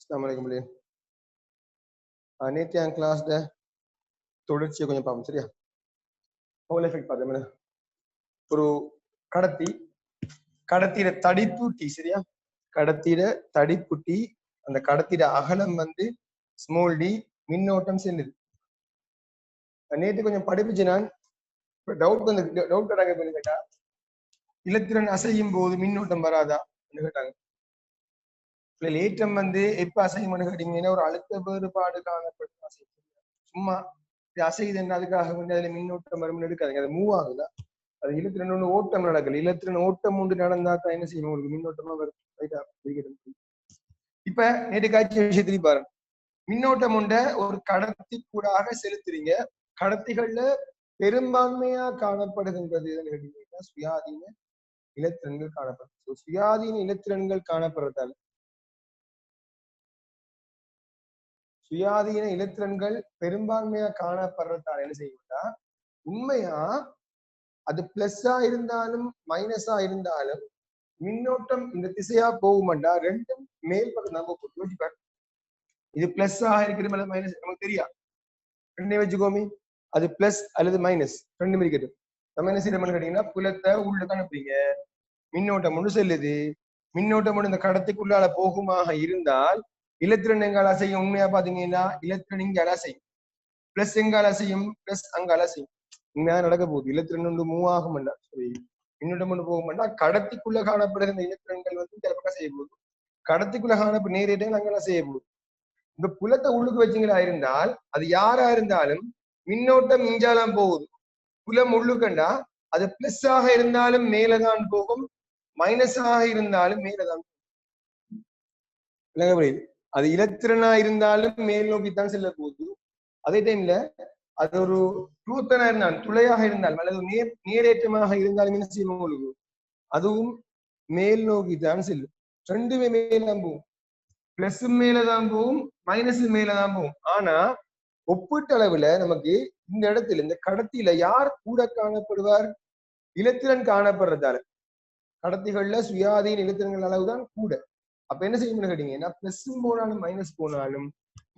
அஸ்ஸலாமு அலைக்கும். நேற்று என் கிளாஸ்ல தொடர்ச்சியை கொஞ்சம் பார்ப்போம் சரியா. ஹோல் எஃபெக்ட் பார்த்தோம்னா ஒரு கடத்திட தடிப்பு டி சரியா. கடத்திட தடிப்பு டி, அந்த கடத்திட அகலம் வந்து ஸ்மால் டி, மின்னோட்டம் செல்லுது. நேற்று கொஞ்சம் படிப்புச்சு. நான் டவுட் கேட்டா இலத்திரன் அசையும் போது மின்னோட்டம் வராதா கேட்டாங்க. ஏற்றம் வந்து எப்ப அசையும்னு கேட்டீங்கன்னா ஒரு அழுத்த வேறுபாடு காணப்படும் அசையும். சும்மா அசையுது என்ன அதுக்காக வந்து அதுல மின்னோட்டம் வரும்னு எடுக்காதுங்க. அது மூவ் ஆகுதா, அது இலத்திரன் ஒன்று ஓட்டம் நடக்கல. இலத்திரன் ஓட்டம் ஒன்று நடந்தா தான் என்ன செய்யணும், உங்களுக்கு மின்னோட்டமா வரும். இப்ப நேற்று காட்சி விஷயத்திலையும் பாருங்க, மின்னோட்டம் ஒன்றை ஒரு கடத்தி கூடாக செலுத்துறீங்க. கடத்திகள்ல பெரும்பான்மையா காணப்படுகின்றது சுயாதீன இலத்திரன்கள் காணப்படுது. சுயாதீன இலத்திரன்கள் காணப்படுறதால சுயாதீன இலத்திரன்கள் பெரும்பான்மையா காணப்படுறதால என்ன செய்யும்னா, உண்மையா அது பிளஸ்ஸா இருந்தாலும் மைனஸா இருந்தாலும் மின்னோட்டம் இந்த திசையா போகும்டா ரெண்டும் மேல் பக்கம் நம்ம யோசிப்பார். இது பிளஸ்ஸா இருக்கிற மைனஸ் நமக்கு தெரியா, ரெண்டே வச்சுக்கோமே. அது பிளஸ் அல்லது மைனஸ் ரெண்டும் இருக்கட்டும். நம்ம என்ன செய்யணும் கேட்டீங்கன்னா, புலத்தை உள்ள அனுப்புறீங்க, மின்னோட்டம் ஒன்று செல்லுது. மின்னோட்டம் ஒன்று இந்த கடத்திக்குள்ளால போகுமாக இருந்தால் இலத்திரன் எங்கால அசையும். உண்மையா பாத்தீங்கன்னா இலத்திரன் இங்க அலசையும், பிளஸ் எங்கால அசையும், பிளஸ் அங்க அலசையும். உண்மையா நடக்க போகுது. இலத்திரன் ஒன்று மூவ் ஆகும், மின்னோட்டம் ஒன்று போகும்னா கடத்திக்குள்ள காணப்படுகிற இலத்திரன்கள் வந்து சில செய்ய போகுது. கடத்திக்குள்ள காணப்படும் நேரேட்டங்கள் அங்கெல்லாம் செய்ய போகுது. இந்த புலத்தை உள்ளுக்கு வச்சிங்களா இருந்தால் அது யாரா இருந்தாலும் மின்னோட்டம் இஞ்சாலாம் போகுது. புலம் உள்ளுக்கண்டா அது பிளஸ் ஆக இருந்தாலும் மேலதான் போகும், மைனஸ் ஆக இருந்தாலும் மேலதான் போகும். அது இலத்திரனா இருந்தாலும் மேல் நோக்கித்தான் செல்ல போகுது. அதே டைம்ல அது ஒரு டூத்தனா இருந்தாலும் துளையாக இருந்தாலும் அல்லது நேரேற்றமாக இருந்தாலும் என்ன செய்யும் உங்களுக்கு, அதுவும் மேல் நோக்கித்தான் செல்லும். ரெண்டுமே மேலதான் போகும். பிளஸ் மேலதான் போகும், மைனஸ் மேலதான் போகும். ஆனா ஒப்பீட்டளவுல நமக்கு இந்த இடத்துல இந்த கடத்தில யார் கூட காணப்படுவார், இலத்திரன் காணப்படுறதால. கடத்திகள்ல சுயாதீன இலத்திரங்கள் அளவுதான் கூட. அப்ப என்ன செய்யணும்னு கேட்டீங்கன்னா, பிளஸ் போனாலும் மைனஸ் போனாலும்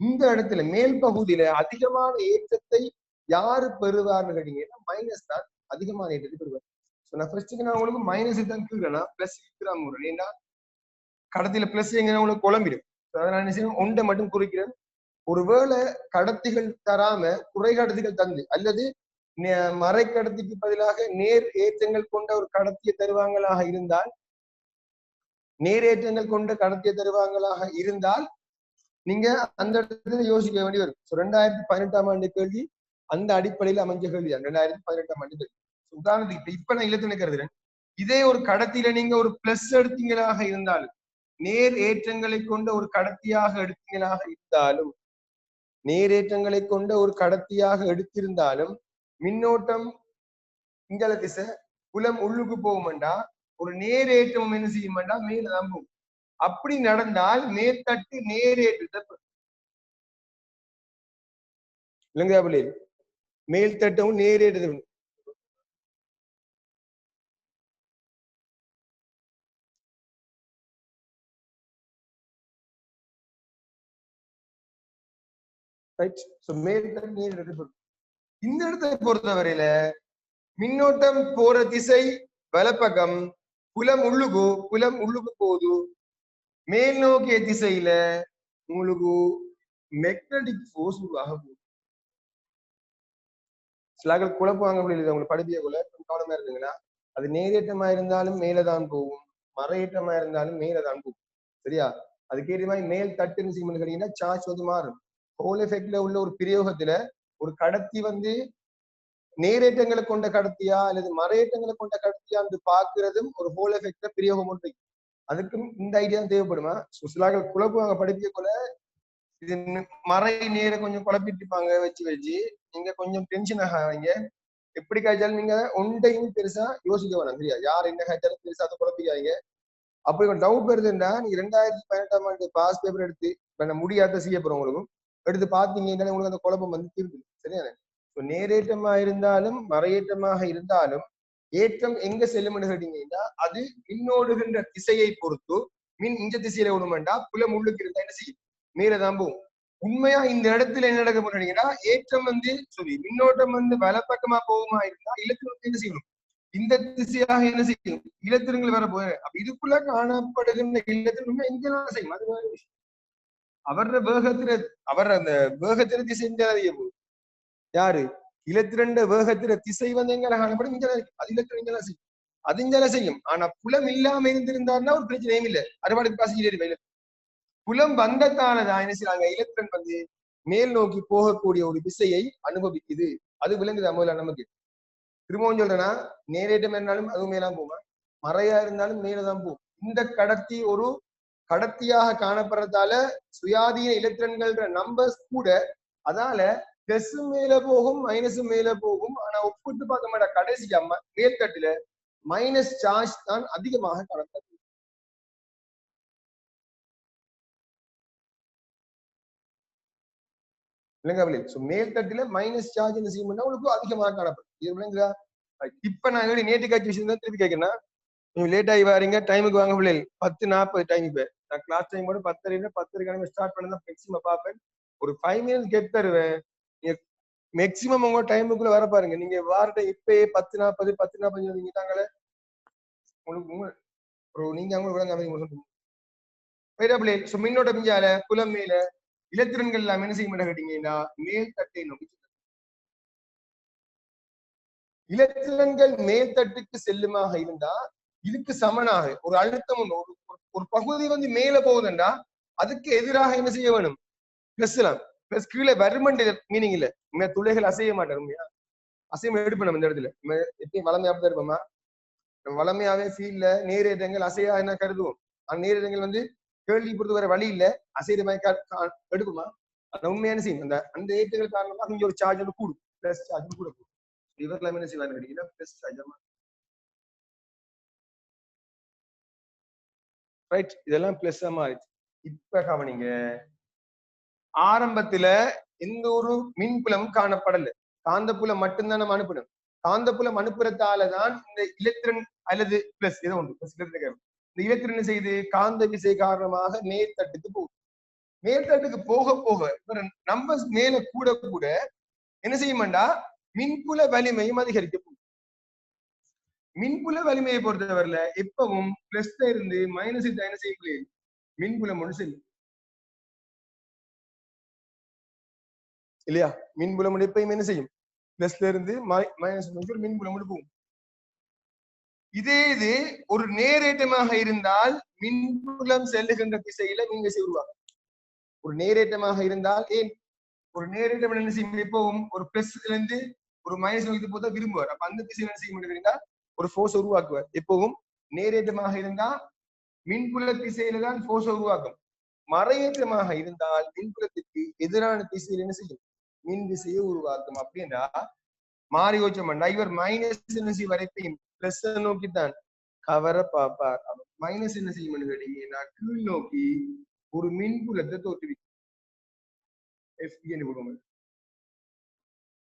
இந்த இடத்துல மேல் பகுதியில அதிகமான ஏற்றத்தை யாரு பெறுவார்னு கேட்டீங்கன்னா மைனஸ் தான் அதிகமான ஏற்றத்தை பெறுவார். நான் ஃபர்ஸ்ட்டுக்கு நான் உங்களுக்கு மைனஸ் தான் கீழனா பிளஸ் இருக்கிறாங்க. ஏன்னா கடத்தில பிளஸ் எங்க உங்களுக்கு குழம்பிடும். அதனால என்ன செய்யணும், ஒன்றை மட்டும் குறிக்கிறேன். ஒருவேளை கடத்திகள் தராம குறை கடத்திகள் தந்து அல்லது மறை கடத்திக்கு பதிலாக நேர் ஏற்றங்கள் கொண்ட ஒரு கடத்தியை தருவாங்களாக இருந்தால், நேரேற்றங்கள் கொண்ட கடத்தியை தருவாங்களாக இருந்தால் நீங்க அந்த இடத்துல யோசிக்க வேண்டி வரும். 2018ஆம் ஆண்டு கேள்வி அந்த அடிப்படையில் அமைஞ்ச கேள்வி தான். 2018ஆம் ஆண்டு கேள்வி. உதாரணத்துக்கு இப்ப நான் இலத்திரன் கருதுறேன். இதே ஒரு கடத்தில நீங்க ஒரு பிளஸ் எடுத்தீங்களாக இருந்தாலும், நேர் ஏற்றங்களை கொண்ட ஒரு கடத்தியாக எடுத்தீங்களாக இருந்தாலும், நேரேற்றங்களை கொண்ட ஒரு கடத்தியாக எடுத்திருந்தாலும் மின்னோட்டம் இங்கல திசை, புலம் உள்ளுக்கு போகும்டா ஒரு நேரேற்றம் என்ன செய்யும்டா மேலதான் போகும். அப்படி நடந்தால் மேற்தட்டு நேரேற்றத்தை இல்லைங்க, மேல்தட்டவும் நேரேற்றம். இந்த இடத்தை பொறுத்தவரையில மின்னோட்டம் போற திசை வலப்பக்கம், புலம் உள்ளுக்கு போகுது. மேல் நோக்கிய திசையில உங்களுக்கு மேக்னடிக் ஃபோர்ஸ் உருவாக போகுது. சிலாக்கள் குழப்பவாங்க முடியல, உங்களுக்கு படிப்பிய போல கவனமா இருந்தீங்கன்னா, அது நேரேற்றமா இருந்தாலும் மேலதான் போகும், மறையேற்றமா இருந்தாலும் மேலதான் போகும். சரியா? அதுக்கேற்ற மாதிரி மேல் தட்டுன்னு செய்யணும்னு கேட்டீங்கன்னா சார்ஜ் வந்து மாறும். ஹோல் எஃபெக்ட்ல உள்ள ஒரு பிரயோகத்துல ஒரு கடத்தி வந்து நேரேற்றங்களை கொண்ட கடத்தியா அல்லது மறையேற்றங்களை கொண்ட கடத்தியா என்று பாக்குறதும் ஒரு ஹோல் எஃபெக்ட்ல பிரயோகம் ஒன்று. அதுக்கும் இந்த ஐடியா தேவைப்படுமா? சிலாக்கள் குழப்புவாங்க படிப்பிய போல. இது மறை நேர கொஞ்சம் குழப்பிட்டுப்பாங்க வச்சு நீங்க கொஞ்சம் டென்ஷன் ஆகாதீங்க. எப்படி காய்ச்சாலும் நீங்க ஒன்றையும் பெருசா யோசிக்க வேணாம். சரியா? யார் என்ன காய்ச்சாலும் பெருசா அதை குழப்பிக்காதீங்க. அப்படி ஒரு டவுட் வருதுன்னா நீங்க 2018ஆம் ஆண்டு பாஸ் பேப்பர் எடுத்து முடியாத செய்ய போறவங்களுக்கும் எடுத்து பாத்தீங்கன்னா உங்களுக்கு அந்த குழப்பம் வந்து தீர்ந்து. சரியான? நேரேற்றமா இருந்தாலும் மறையேற்றமாக இருந்தாலும் ஏற்றம் எங்க செல்லும்னு கேட்டீங்கன்னா அது மின்னோடுகின்ற திசையை பொறுத்து. மின் இந்த திசையில விடுமெண்டா புலம் உள்ளுக்கு இருந்தா என்ன செய்யும், மேலதான் போகும். உண்மையா இந்த இடத்துல என்ன நடக்க போறீங்கன்னா ஏற்றம் மின்னோட்டம் வலப்பக்கமா போகுமா இருந்தா இலத்திரன் என்ன செய்யணும், இந்த திசையாக என்ன செய்யும், இலத்திரங்கள் வர போற. அப்ப இதுக்குள்ள காணப்படுகின்ற இலத்திரம் எங்கெல்லாம் செய்யும், அது வேற விஷயம். அந்த வேகத்தில திசை அறிய போகுது. யாரு இலத்திரண்ட வேகத்தில திசை எங்க காணப்படும், இங்க அது இலத்திரம் இங்கெல்லாம் செய்யும், அது இங்கெல்லாம் செய்யும். ஆனா புலம் இல்லாம இருந்திருந்தாருன்னா ஒரு பிரச்சனையும் இல்லை, அறுபாடு காசு. புலம் வந்ததானதான் என்ன செய்யறாங்க, இலத்திரன் மேல் நோக்கி போகக்கூடிய ஒரு திசையை அனுபவிக்குது. அது விளங்குது முதல்ல நமக்கு. திரும்பவும் சொல்றேன்னா, நேரேட்டம் இருந்தாலும் அது மேலாம் போமா, மறையா இருந்தாலும் மேலதான் போகும். இந்த கடத்தி ஒரு கடத்தியாக காணப்படுறதால சுயாதீன இலத்திரன்கள் நம்பர்ஸ் கூட, அதால பிளஸ் மேல போகும் மைனஸும் மேல போகும். ஆனா ஒப்பிட்டு பார்க்க மாட்டா, கடைசியா மேல்தட்டுல மைனஸ் சார்ஜ் தான் அதிகமாக காணப்படுது. மேல் தட்டுல மைனஸ் சார்ஜ் என்ன செய்யும் உங்களுக்கு அதிகமாக காணப்படும். இது விளங்குதா? இப்ப நான் நேற்று காட்சி விஷயம் தான் திருப்பி கேட்கறேன்னா, நீங்க லேட் ஆகி வாரீங்க, டைமுக்கு வாங்க பிள்ளைகள் 10:40 டைம். இப்ப நான் கிளாஸ் டைம் கூட 10:30 ஸ்டார்ட் பண்ணதான் மேக்சிமம் பார்ப்பேன். ஒரு 5 மினிட்ஸ் கேட் தருவேன். மேக்சிமம் உங்க டைமுக்குள்ள வர பாருங்க. நீங்க வாரத்தை இப்பயே 10:40 10:45 நீங்க தாங்களே நீங்க அவங்க விளங்க மின்னோட்ட பிஞ்சால புலம் மேல இலத்திரன்கள் எல்லாம் என்ன செய்ய மாட்டேன் கேட்டீங்கன்னா மேல் தட்டை நோக்கி. இலத்திரன்கள் மேல்தட்டுக்கு செல்லுமாக இருந்தா இதுக்கு சமனாக ஒரு அழுத்தம் ஒரு பகுதி மேல போகுதுண்டா அதுக்கு எதிராக என்ன செய்ய வேணும், பிளஸ் எல்லாம் பிளஸ் கீழே வருமன் மீனிங் இல்ல. துளைகள் அசைய மாட்டேன், உண்மையா அசையம் எடுப்போம் நம்ம இந்த இடத்துல. எப்பயும் வளமையாப்பதான் இருப்போமா, வளமையாவே ஃபீல்ட்ல நேரேற்றங்கள் அசையா என்ன கருதுவோம். அந்த நேரேற்றங்கள் கேள்வி பொறுத்து வர வழி இல்ல, அசைற மாதிரி எடுக்குமா. அந்த உண்மையான செய்யும் அந்த ஏற்றங்கள் காரணமா இங்க ஒரு சார்ஜ் கூடும், பிளஸ் சார்ஜ் கூட கூடும். இவர்ல என்ன செய்வாங்க கேட்டீங்கன்னா பிளஸ் சார்ஜ். ரைட், இதெல்லாம் பிளஸ் மாறிச்சு. இப்ப கவனிங்க, ஆரம்பத்துல எந்த ஒரு மின்புலம் காணப்படல, காந்தப்புலம் மட்டும்தான் நம்ம அனுப்பணும். காந்தப்புலம் அனுப்புறதாலதான் இந்த இலத்திரன் அல்லது பிளஸ் ஏதோ ஒன்று இந்த இலத்திரன் செய்து காந்த விசை காரணமாக மேல்தட்டுக்கு போகும். மேல்தட்டுக்கு போக போக நம்பர்ஸ் மேல கூட கூட என்ன செய்யுமாண்டா மின்புல வலிமையும் அதிகரிக்க போகும். மின்புல வலிமையை பொறுத்தவரையில எப்பவும் பிளஸ்ல இருந்து மைனஸ் என்ன செய்ய மின்புலம் ஒன்று செல்லும் இல்லையா. மின்புலம் எப்பயும் என்ன செய்யும், பிளஸ்ல இருந்து மைனஸ் மின்புலம் போகும். இதே இது ஒரு நேரேற்றமாக இருந்தால் மின்புலம் செல்லுகின்ற திசையில நீங்க செய்வாங்க. ஒரு நேரேற்றமாக இருந்தால் ஏன் ஒரு நேரேற்றம் என்ன செய்யும், எப்பவும் ஒரு பிளஸ்ல இருந்து ஒரு மைனஸ் நோக்கி போதா விரும்புவார். அப்ப அந்த திசையில என்ன செய்ய முடியும்னா ஒரு ஃபோர்ஸ் உருவாக்குவார். எப்பவும் நேரேற்றமாக இருந்தா மின்புல திசையில தான் ஃபோர்ஸ் உருவாக்கும். மறையேற்றமாக இருந்தால் மின்புலத்திற்கு எதிரான திசையில் என்ன செய்யும், மின் திசையை உருவாக்கும். அப்படின்னா மாறி வச்சோம்னா இவர் மைனஸ் என்ன செய்ய வரைப்பையும் பிளஸ் நோக்கித்தான் கவரை பார்ப்பார். மைனஸ் என்ன செய்யும் கேட்டீங்கன்னா கீழ் நோக்கி ஒரு மின்புலத்தை தோற்றுவிக்கும்.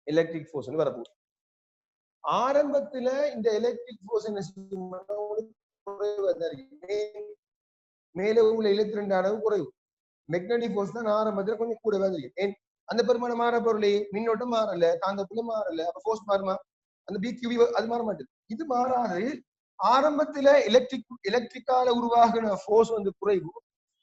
எலக்ட்ரிக் ஃபோர்ஸ் வரப்போகுது. ஆரம்பத்துல இந்த எலக்ட்ரிக் ஃபோர்ஸ் என்ன செய்யும், மேலே உள்ள இலத்திரண்ட அளவு குறைவு. மெக்னடிக் ஃபோர்ஸ் தான் ஆரம்பத்துல கொஞ்சம் கூட தெரியும். ஏன் அந்த பெருமானம் மாற பொருளே மின்னோட்டம் மாறல, காந்தப்புல மாறல, அப்ப ஃபோர்ஸ் மாறுமா, அந்த பிக்யூவி அது மாற மாட்டேது. இது மாறாது. ஆரம்பத்துல எலக்ட்ரிக்கால உருவாகின ஃபோர்ஸ் குறைவு.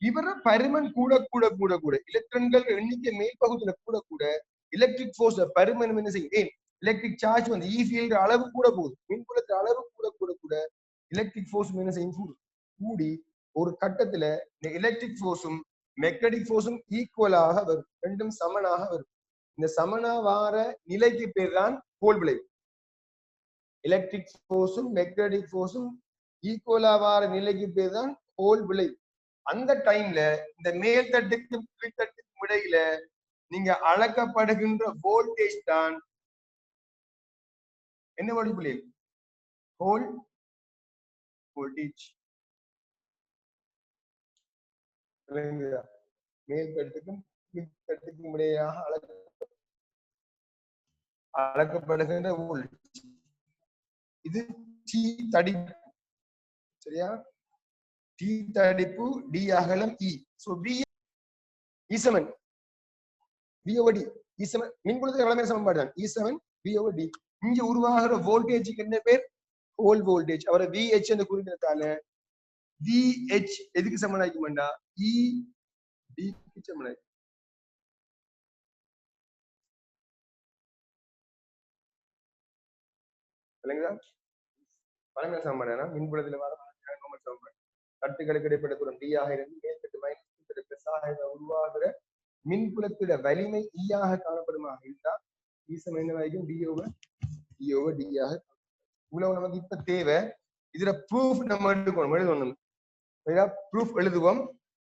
இவர பருமன் கூட கூட கூட கூட இலத்திரன்கள் எண்ணிக்கை மேல் பகுதியில கூட கூட எலக்ட்ரிக் ஃபோர்ஸ் பருமன் என்ன செய்யும், ஏன் எலக்ட்ரிக் சார்ஜ் இ ஃபீல்டு அளவு கூட போகுது, மின்புலத்து அளவு கூட கூட கூட எலக்ட்ரிக் ஃபோர்ஸ் என்ன செய்யும் கூடி ஒரு கட்டத்துல இந்த எலக்ட்ரிக் ஃபோர்ஸும் மெக்னடிக் ஃபோர்ஸும் ஈக்குவலாக வரும், ரெண்டும் சமனாக வரும். இந்த சமனா வார நிலைக்கு பேர் தான் கோல் விளைவு. எலக்ட்ரிக் ஃபோர்ஸும் மெக்னடிக் ஃபோர்ஸும் ஈக்குவலா வார நிலைக்கு பேர் தான் கோல் விளைவு. அந்த டைம்ல இந்த மேல்தட்டுக்கும் கீழ்த்தட்டுக்கும் இடையில நீங்க அளக்கப்படுகின்ற வோல்டேஜ் தான் என்ன வடிவில்லை, ஹோல் வோல்டேஜ். மேல்தட்டுக்கும் கீழ்த்தட்டுக்கும் இடையாக அளக்கப்படுகின்ற வோல்டேஜ் இது டி தடிப்பு. சரியா, டி தடிப்பு டி அகலம் E. So V E7 V over D. E7 மின்புலத்தின் வளமையான சமன்பாடு தான் E7 V over D. இங்க உருவாகிற வோல்டேஜுக்கு என்ன பேர்? Whole voltage. அவரை VH என்று குறிப்பிடத்தால VH எதுக்கு சமனாக்குமெண்டா ED க்கு சமனாக்கும். இல்லைங்களா? வளமையான சமன்பாடு மின்புலத்தில் வர சமன்பாடு. தட்டுகளுக்கு இடைப்பட்ட தூரம் D ஆக இருந்து மேற்கட்டு மைனஸ் பிளஸ் ஆக உருவாகிற மின்புலத்திட வலிமை E ஆக காணப்படுமாக இருந்தா ஈசம் என்னவாகும் D over D ஆக. இவ்வளவு நமக்கு இப்ப தேவை. இதுல ப்ரூஃப் நம்ம எழுதணும். ப்ரூஃப் எழுதுவோம்.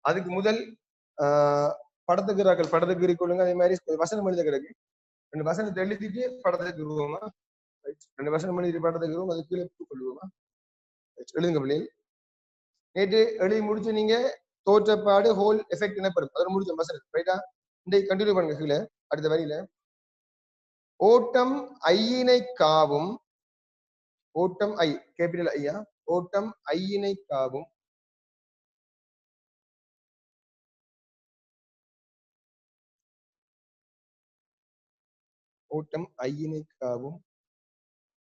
அதுக்கு முதல் படத்துக்கு இருக்கொள்ளுங்க. அதே மாதிரி வசனம் எழுத கிடக்கு. 2 வசனத்தை எழுதிட்டு படத்துக்கு வருவோமா? 2 வசனம் எழுதிட்டு படத்துக்கு வருவோம். அது கீழே ப்ரூஃப் எழுதுவோமா? எழுதுங்க பிள்ளைகள். நேற்று எழுதி முடிச்சு நீங்க தோற்றப்பாடு ஹோல் எஃபெக்ட் எனப்படும். அதோட முடிச்ச வசனம் ரைட்டா? இன்றைக்கு கண்டினியூ பண்ணுங்க. கீழே அடுத்த வரியில ஓட்டம் ஐயினை காவும் ஓட்டம் ஐ கேபிட்டல் ஐயா ஓட்டம் ஐயினை காவும் ஓட்டம் ஐயினை காவும்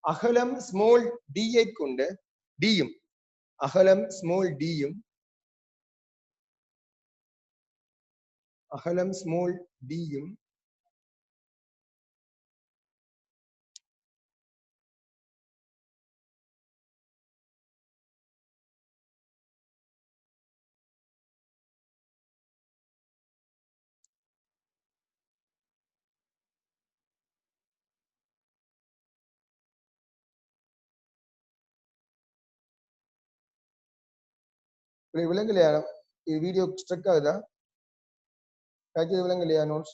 அகலம் ஸ்மால் டியை கொண்ட டியும் அகலம் ஸ்மால் டியும் அகலம் ஸ்மால் டியும் விலங்குலையா? வீடியோ ஸ்ட்ரக் ஆகுதா? விலங்குலையா? நோட்ஸ்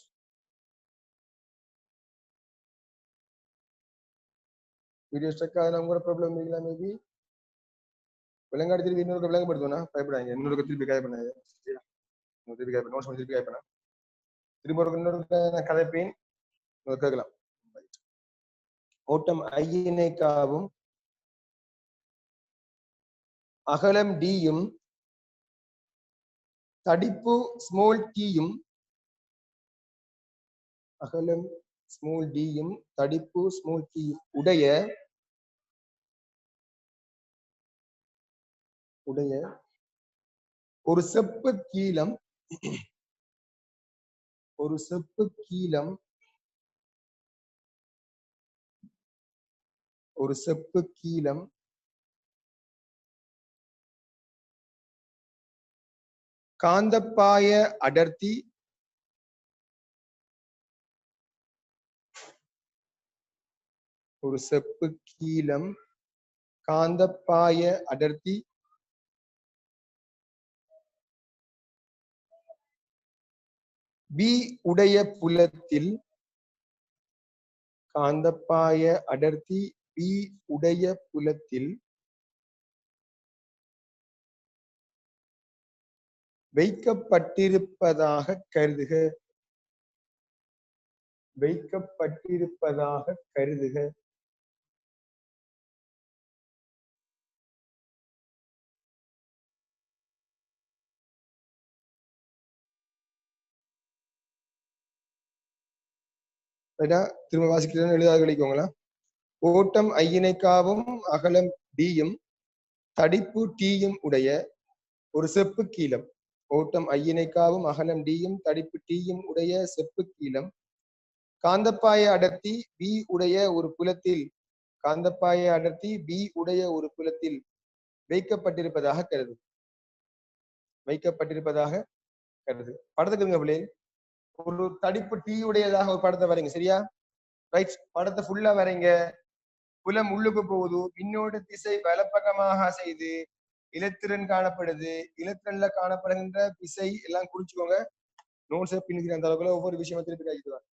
வீடியோ ஸ்ட்ரக் ஆகுதா? உங்களோட ப்ராப்ளம் இல்லைங்களா? மேபி விலங்காடி திருப்பி இன்னொரு விலங்குபடுத்துவோம்னா பயப்படாங்க. இன்னொரு திருப்பி காய பண்ணாது. திருப்பி காய நோட்ஸ் திருப்பி காய பண்ண திரும்ப ஒரு இன்னொரு கதைப்பேன் கேட்கலாம். ஓட்டம் ஐயினை காவும் அகலம் டியும் தடிப்பு ஸ்மால் டீயும் அகலம் ஸ்மால் டியும் தடிப்பு ஸ்மால் டீயும் உடைய ஒரு செப்பு கீலம் காந்தப்பாய அடர்த்தி ஒரு செப்பு கீலம் காந்தப்பாய அடர்த்தி பி உடைய புலத்தில் காந்தப்பாய அடர்த்தி பி உடைய புலத்தில் வைக்கப்பட்டிருப்பதாக கருதுக. திரும்ப வாசிக்கிறேன், எழுதாக கழிக்கோங்களா? ஓட்டம் ஐயினை காவும் அகலம் டியும் தடிப்பு டீயும் உடைய ஒரு செப்பு கீலம். ஓட்டம் ஐயினை காவும் அகலம் டியும் தடிப்பு டீயும் உடைய செப்பு கீலம் காந்தப்பாய அடர்த்தி பி உடைய ஒரு புலத்தில் வைக்கப்பட்டிருப்பதாக கருது. படத்துக்கு பிள்ளை ஒரு தடிப்பு டீ உடையதாக ஒரு படத்தை வரைங்க. சரியா? ரைட். படத்தை ஃபுல்லா வரைங்க. புலம் உள்ளுக்கு போகுது. மின்னோட்ட திசை வலப்பக்கமாக செய்து இலத்திரன் காணப்படுது. இலத்திரன்ல காணப்படுகின்ற திசை எல்லாம் குறிச்சுக்கோங்க. நோட்ஸ் பின்னுக்கிற அந்த அளவுக்கு ஒவ்வொரு விஷயமா திருப்பி காய்ச்சுவாங்க.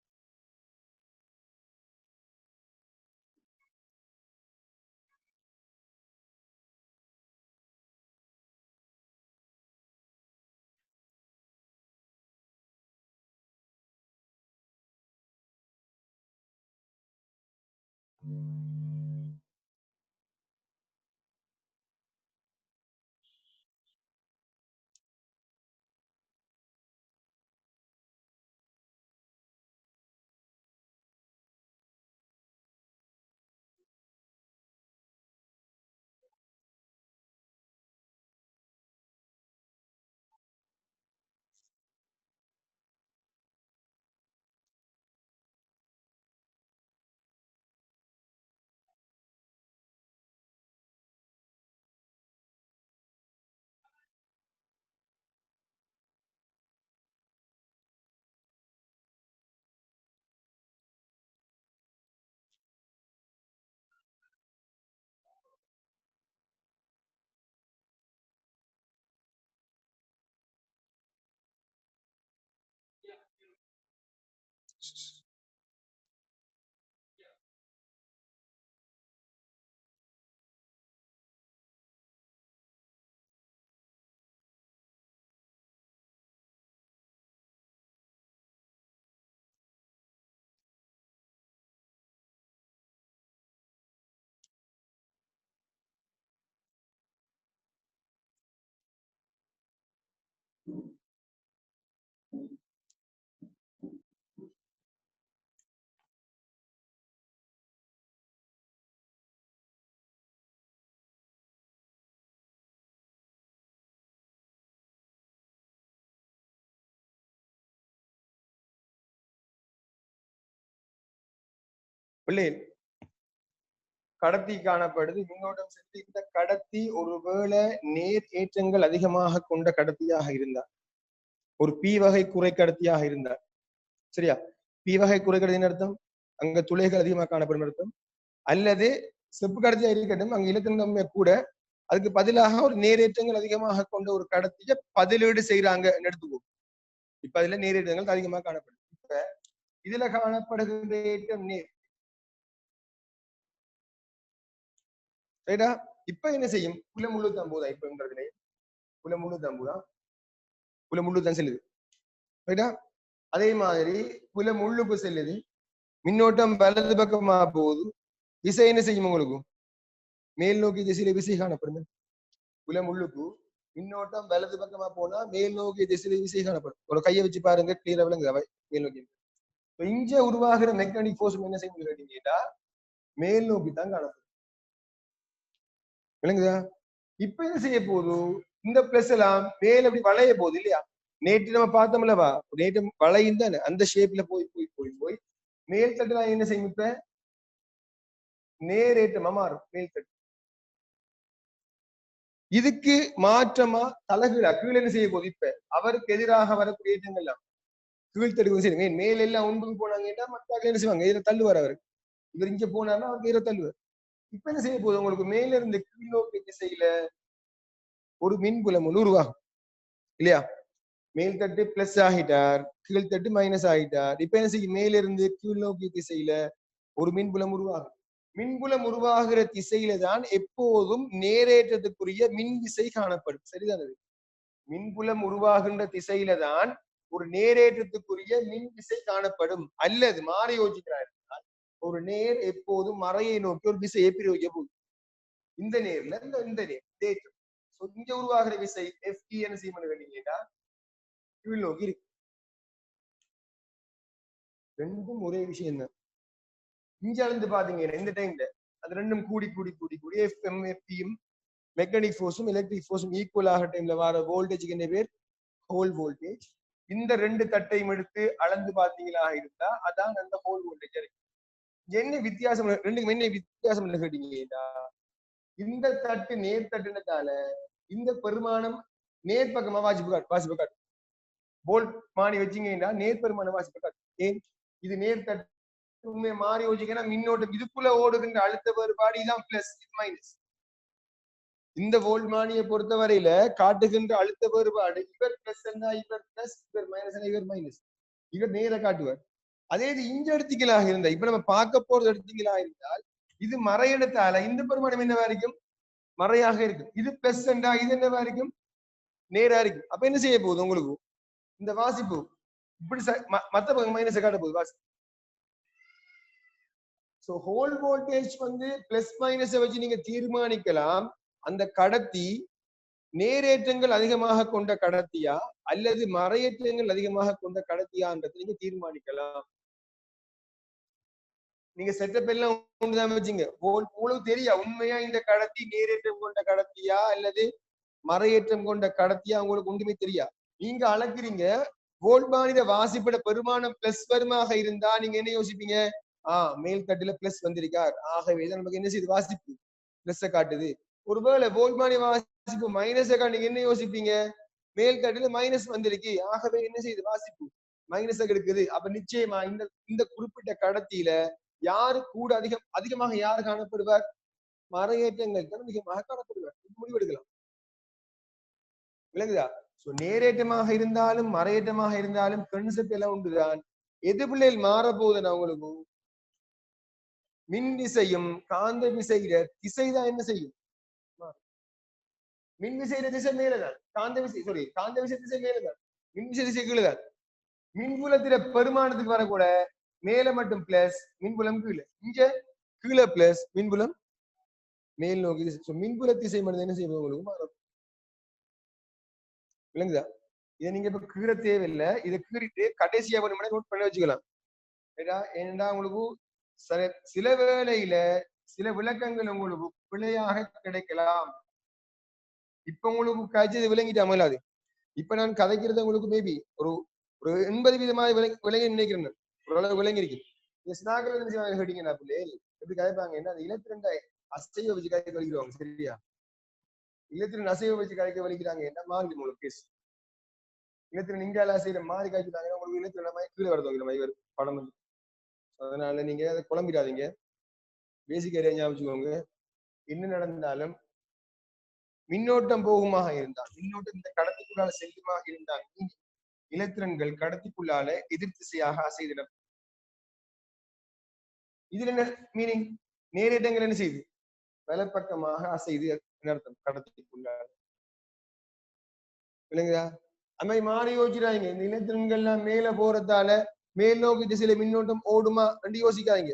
பிள்ளை கடத்தி காணப்படுது, மின்னோட்டம் சென்று இந்த கடத்தி ஒருவேளை நேர் ஏற்றங்கள் அதிகமாக கொண்ட கடத்தியாக இருந்தார், ஒரு பி வகை குறை கடத்தியாக இருந்தார், சரியா? பி வகை குறை கடத்தின் அர்த்தம் அங்க துளைகள் அதிகமாக காணப்படும் அர்த்தம். அல்லது செப்பு கடத்தியா இருக்கட்டும், அங்க இலக்கணமே கூட அதுக்கு பதிலாக ஒரு நேரேற்றங்கள் அதிகமாக கொண்ட ஒரு கடத்திய பதிலீடு செய்யறாங்க எடுத்துக்கோ. இப்ப அதுல நேரேற்றங்கள் அதிகமாக காணப்படும். இப்ப இதுல காணப்படுகின்ற ஏற்றம் நேர், ரைட்டா? இப்ப என்ன செய்யும்? புல முள்ளு தம்பூதா, இப்ப புல முள்ளு தம்பூதா, புல முள்ளு தான் செல்லுது, ரைட்டா? அதே மாதிரி புல முள்ளுக்கு செல்லுது, மின்னோட்டம் வலது பக்கமா போகுது, விசை என்ன செய்யும்? உங்களுக்கு மேல் நோக்கி திசையில விசை காணப்படும். புல முள்ளுக்கு மின்னோட்டம் வலது பக்கமா போனா மேல் நோக்கி திசையில விசை காணப்படும். ஒரு கையை வச்சு பாருங்க, கிளியரா விளங்குது மேல் நோக்கி. இங்க உருவாகிற மெக்கானிக் ஃபோர்ஸ் என்ன செய்யும் கேட்டீங்கன்னா மேல் நோக்கி தான் காணப்படும், விளங்குதா? இப்ப என்ன செய்ய போகுது? இந்த பிளஸ் எல்லாம் மேல் அப்படி வளைய போகுது இல்லையா? நேற்று நம்ம பார்த்தோம்லவா, நேற்று வளையும் தானே, அந்த ஷேப்ல போய் போய் போய் போய் மேல் தட்டுல என்ன செய்யும்? இப்ப நேரேற்றமா மாறும் மேல் தட்டு. இதுக்கு மாற்றமா தலைகீழா கீழே என்ன செய்ய போகுது? இப்ப அவருக்கு எதிராக வரக்கூடிய ஏற்றங்கள்லாம் கீழ்த்தடுக்கும். சரி, மேல் எல்லாம் ஒன்பது போனாங்கன்னா மற்ற என்ன செய்வாங்க? இதில் தள்ளுவார் அவர். இவர் இங்க போனார்னா அவருக்கு இதில் தள்ளுவார். இப்ப என்ன செய்ய போகுது? உங்களுக்கு மேல இருந்து கீழ் நோக்கி திசையில ஒரு மின்புலம் ஒன்று உருவாகும் இல்லையா? மேல் தட்டு பிளஸ் ஆகிட்டார், கீழ்த்தட்டு மைனஸ் ஆகிட்டார். இப்ப என்ன செய்யும்? மேல இருந்து கீழ் நோக்கி திசையில ஒரு மின்புலம் உருவாகும். மின்புலம் உருவாகிற திசையில தான் எப்போதும் நேரேற்றத்துக்குரிய மின் விசை காணப்படும், சரிதானது? மின்புலம் உருவாகின்ற திசையில தான் ஒரு நேரேற்றத்துக்குரிய மின் விசை காணப்படும். அல்லது மாறி யோசிக்கிறார், ஒரு நேர் எப்போதும் மறையை நோக்கி ஒரு விசையை பிரயோகிக்க போகுது. இந்த நேர்ல இந்த நேர் தேற்றம். இங்க உருவாகிற விசை எஃப்டி என்ன செய்யணும் கேட்டீங்கன்னா கீழ் நோக்கி இருக்கு. ரெண்டும் ஒரே விஷயம் தான். இங்க அளந்து பாத்தீங்கன்னா இந்த டைம்ல அது ரெண்டும் கூடி கூடி கூடி கூடி எஃப்எம் எஃப்டியும் மெக்கானிக் ஃபோர்ஸும் எலக்ட்ரிக் ஃபோர்ஸும் ஈக்குவல் ஆகிற டைம்ல வர வோல்டேஜுக்கு என்ன பேர்? Whole voltage. இந்த ரெண்டு தட்டையும் எடுத்து அளந்து பாத்தீங்களா இருந்தா அதான் அந்த ஹோல் வோல்டேஜ் இருக்கு. என்ன வித்தியாசம்? ரெண்டுக்கும் என்ன வித்தியாசம் கேட்டீங்கன்னா, இந்த தட்டு நேர் தட்டுனதால இந்த பெருமானம் நேர் பக்கமா வாசிப்பு காட்டு. போல்ட் மாறி வச்சீங்கன்னா நேர் பெருமானம் வாசிப்பு காட்டு. ஏன்? இது நேர் தட்டு. உண்மையை மாறி யோசிக்கன்னா மின்னோட்டம் இதுக்குள்ள ஓடுகின்ற அழுத்த வேறுபாடு இதான் பிளஸ், இது மைனஸ். இந்த வோல்ட் மானியை பொறுத்தவரையில காட்டுகின்ற அழுத்த வேறுபாடு இவர் பிளஸ் என்ன, இவர் பிளஸ், இவர் மைனஸ் என்ன, இவர் மைனஸ். இவர் நேர காட்டுவார். அதே இது இங்க எடுத்துக்கலாக இருந்தா, இப்ப நம்ம பார்க்க போறது எடுத்துக்கலா இருந்தால் இது மறையிடத்தால இந்த பெருமானம் என்னவா இருக்கும்? மறையாக இருக்கும். இது பிளஸ் என்றா இது என்னவா இருக்கும்? நேரா இருக்கும். அப்ப என்ன செய்ய போகுது? உங்களுக்கு இந்த வாசிப்பு இப்படி மத்த பக்கம் மைனஸ் காட்ட போகுது வாசிப்பு. சோ ஹோல் வோல்டேஜ் வந்து பிளஸ் மைனஸை வச்சு நீங்க தீர்மானிக்கலாம் அந்த கடத்தி நேரேற்றங்கள் அதிகமாக கொண்ட கடத்தியா அல்லது மறையேற்றங்கள் அதிகமாக கொண்ட கடத்தியான்றது நீங்க தீர்மானிக்கலாம். நீங்க செட்டப் எல்லாம் ஒண்ணுதான் வச்சுங்க, உங்களுக்கு தெரியா உண்மையா இந்த கடத்தி நேரேற்றம் கொண்ட கடத்தியா அல்லது மறையேற்றம் கொண்ட கடத்தியா உங்களுக்கு ஒன்றுமே தெரியா. நீங்க அளக்குறீங்க வோல்ட்மானிட வாசிப்பட பெருமானம் பிளஸ் வருமாக இருந்தா நீங்க என்ன யோசிப்பீங்க? மேல் தட்டுல பிளஸ் வந்திருக்கார், ஆகவே நமக்கு என்ன செய்யுது? வாசிப்பு பிளஸ் காட்டுது. ஒருவேளை வோல்ட்மானி வாசிப்பு மைனஸ் நீங்க என்ன யோசிப்பீங்க? மேல் தட்டுல மைனஸ் வந்திருக்கு, ஆகவே என்ன செய்யுது? வாசிப்பு மைனஸ் எடுக்குது. அப்ப நிச்சயமா இந்த இந்த குறிப்பிட்ட கடத்தியில யாரு கூட அதிகமாக யார் காணப்படுவார்? மறையேற்றங்கள் தான் அதிகமாக காணப்படுவார். முடிவெடுக்கலாம். விளங்குதா? சோ நேரேற்றமாக இருந்தாலும் மறையேற்றமாக இருந்தாலும் கன்செப்ட் எல்லாம் உண்டுதான். எது பிள்ளைகள் மாற போகுதுன்னா உங்களுக்கு மின் விசையும் காந்த விசையில திசைதான் என்ன செய்யும்? மின் விசையில திசை மேலதான், காந்த விசை காந்த விசை திசை மேலதான், மின் விசை திசை கீழதான். மின்புலத்தில பெருமானத்துக்கு வரக்கூட மேல மட்டும் பிளஸ், மின்புலம் கீழே, இங்க கீழே பிளஸ், மின்புலம் மேல் நோக்கி திசை. மின்புல திசை மட்டும் என்ன செய்யும் உங்களுக்கு மாறும். விளங்குதா? இதை நீங்க இப்ப கீழ தேவையில்லை, இதை கீறிட்டு கடைசியா நோட் பண்ணி வச்சுக்கலாம். ஏன்னா உங்களுக்கு சில வேளையில சில விளக்கங்கள் உங்களுக்கு பிழையாக கிடைக்கலாம். இப்ப உங்களுக்கு காய்ச்சது விளங்கிட்டு அமலாது. இப்ப நான் கதைக்கிறது உங்களுக்கு மேபி ஒரு 80% விளங்கி நினைக்கிறேன், ஓரளவு விளங்கி இருக்கு. கேட்டீங்கன்னா எப்படி கதைப்பாங்க, என்ன அந்த இலத்திரண்டை அசைவ வச்சு கதைக்க வலிக்கிறாங்க. சரியா? இலத்திரன் அசைவ வச்சு கதைக்க வலிக்கிறாங்க. என்ன மாதிரி உங்களுக்கு கேஸ் இலத்திரன் இந்தியால அசைற மாதிரி காய்ச்சிட்டாங்க. உங்களுக்கு இலத்திரன் மாதிரி கீழே வரது மாதிரி படம் வந்து. அதனால நீங்க அதை குழம்பிடாதீங்க. பேசிக் ஏரியா ஞாபகம் வச்சுக்கோங்க. என்ன நடந்தாலும் மின்னோட்டம் போகுமாக இருந்தால், மின்னோட்டம் இந்த கடத்திக்குள்ளால செல்லுமாக இருந்தால் இலத்திரன்கள் கடத்திக்குள்ளால எதிர் திசையாக அசைதிடும். இதுல என்ன மீனிங்? நேரேட்டங்கள் என்ன செய்யுது? வலப்பக்கமாக அசைது அர்த்தம் கடத்திக்குள்ளால. இல்லைங்களா? அது மாதிரி மாறி யோசிக்கிறாங்க. இந்த இலத்திரன்கள்லாம் மேல போறதால மேல் நோக்கி திசையில மின்னோட்டம் ஓடுமா ரெண்டு யோசிக்காதீங்க.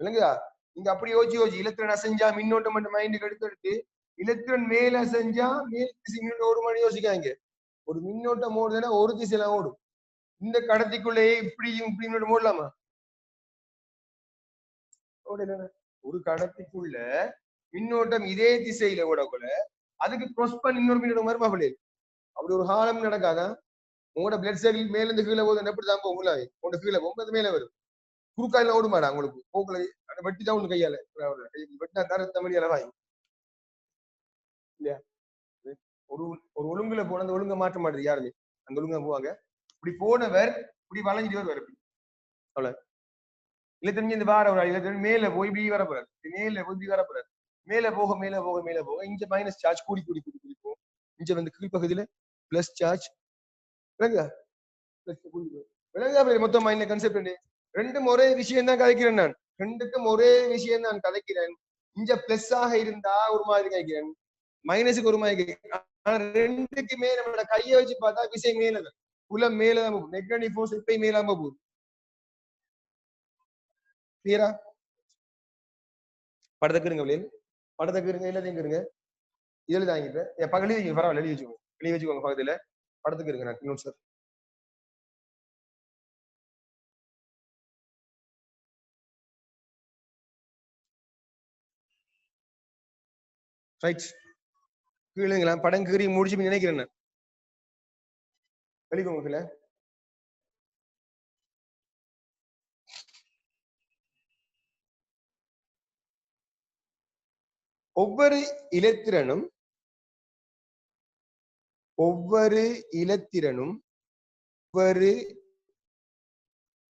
இல்லைங்களா? நீங்க அப்படி யோசிச்சு இலத்திரன் அசைஞ்சா மின்னோட்டம் மட்டும் மைண்டுக்கு எடுத்து இலத்திரன் மேல அசைஞ்சா மேல் திசை ஓடுமான்னு யோசிக்காங்க. ஒரு மின்னோட்டம் ஓடுதுன்னா ஒரு திசையில ஓடும். இந்த கடத்திக்குள்ளேயே இப்படியும் இப்படி ஓடலாமா? ஒரு கடத்திக்குள்ள மின்னோட்டம் இதே திசையில ஓடக்கூட அதுக்கு கிராஸ் பண்ணி இன்னொரு மின்னோட்டம் வருமா? அப்படி ஒரு காலம் நடக்காதா? உங்களோட பிளட் சர்க்கிள் மேல இருந்து கீழே போகுது, எப்படிதான் போகுங்களா? உங்களோட கீழே போகும்போது மேல வரும். குறுக்காயில ஓடுமாடா உங்களுக்கு? போக்குல வெட்டி தான் ஒண்ணு கையால வெட்டா தர தமிழ் அளவாய் இல்லையா? ஒரு ஒரு ஒழுங்குல போன அந்த ஒழுங்க மாற்ற மாட்டேது யாருமே. அந்த ஒழுங்கா போவாங்க. இப்படி போனவர் இப்படி வளைஞ்சிட்டு வருவார். அவ்வளவு இல்ல தெரிஞ்சு இந்த வார ஒரு இல்ல மேல போய் இப்படி வர போறாரு, மேல போய் இப்படி வர போறாரு. மேல போக மேல போக மேல போக இங்க மைனஸ் சார்ஜ் கூடி கூடி கூடி கூடி போகும். இங்க வந்து கீழ்ப்பகுதியில பிளஸ் சார்ஜ். விளங்குதா? விளங்குதா? மொத்தமா இந்த கன்செப்ட் ரெண்டும் ஒரே விஷயம் தான் கதைக்கிறேன் நான். ரெண்டுக்கும் ஒரே விஷயம் தான் கதைக்கிறேன். இங்க பிளஸ் ஆக இருந்தா ஒரு மாதிரி கதைக்கிறேன், மைனஸுக்கு ஒரு மாதிரி. ஆனா ரெண்டுக்குமே நம்மளோட கையை வச்சு பார்த்தா விஷயம் மேலதான், புலம் மேலதான் போகும். நெகட்டிவ் ஃபோர்ஸ் இப்பயும் மேலாம போகுது. கிளியரா? படத்துக்கு இருங்க வெளியே, படத்துக்கு இருங்க, எல்லாத்தையும் இருங்க. இதுல தாங்கிட்டு என் பகலி பரவாயில்ல, எழுதி வச்சுக்கோங்க, எழுதி வச்சுக்கோங்க பக்கத்துல. படத்துக்கு இருங்க நான் இன்னொரு சார். ரைட், கீழுங்களா படம் கீறி முடிச்சு நினைக்கிறேன் நான். வெளிக்கோங்க கீழே. ஒவ்வொரு இலத்திரனும் ஒவ்வொரு இலத்திரனும் ஒவ்வொரு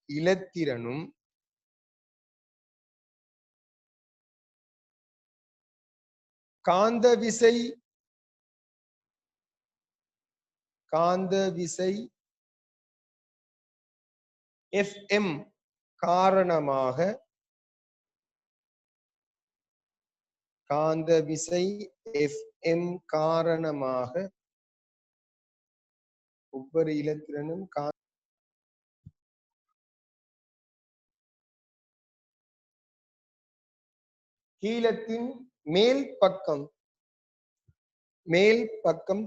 இலத்திரனும் காந்த விசை FM காரணமாக காந்த விசை FM காரணமாக ஒவ்வொரு இலத்திரனும் கீழத்தின் மேல் பக்கம்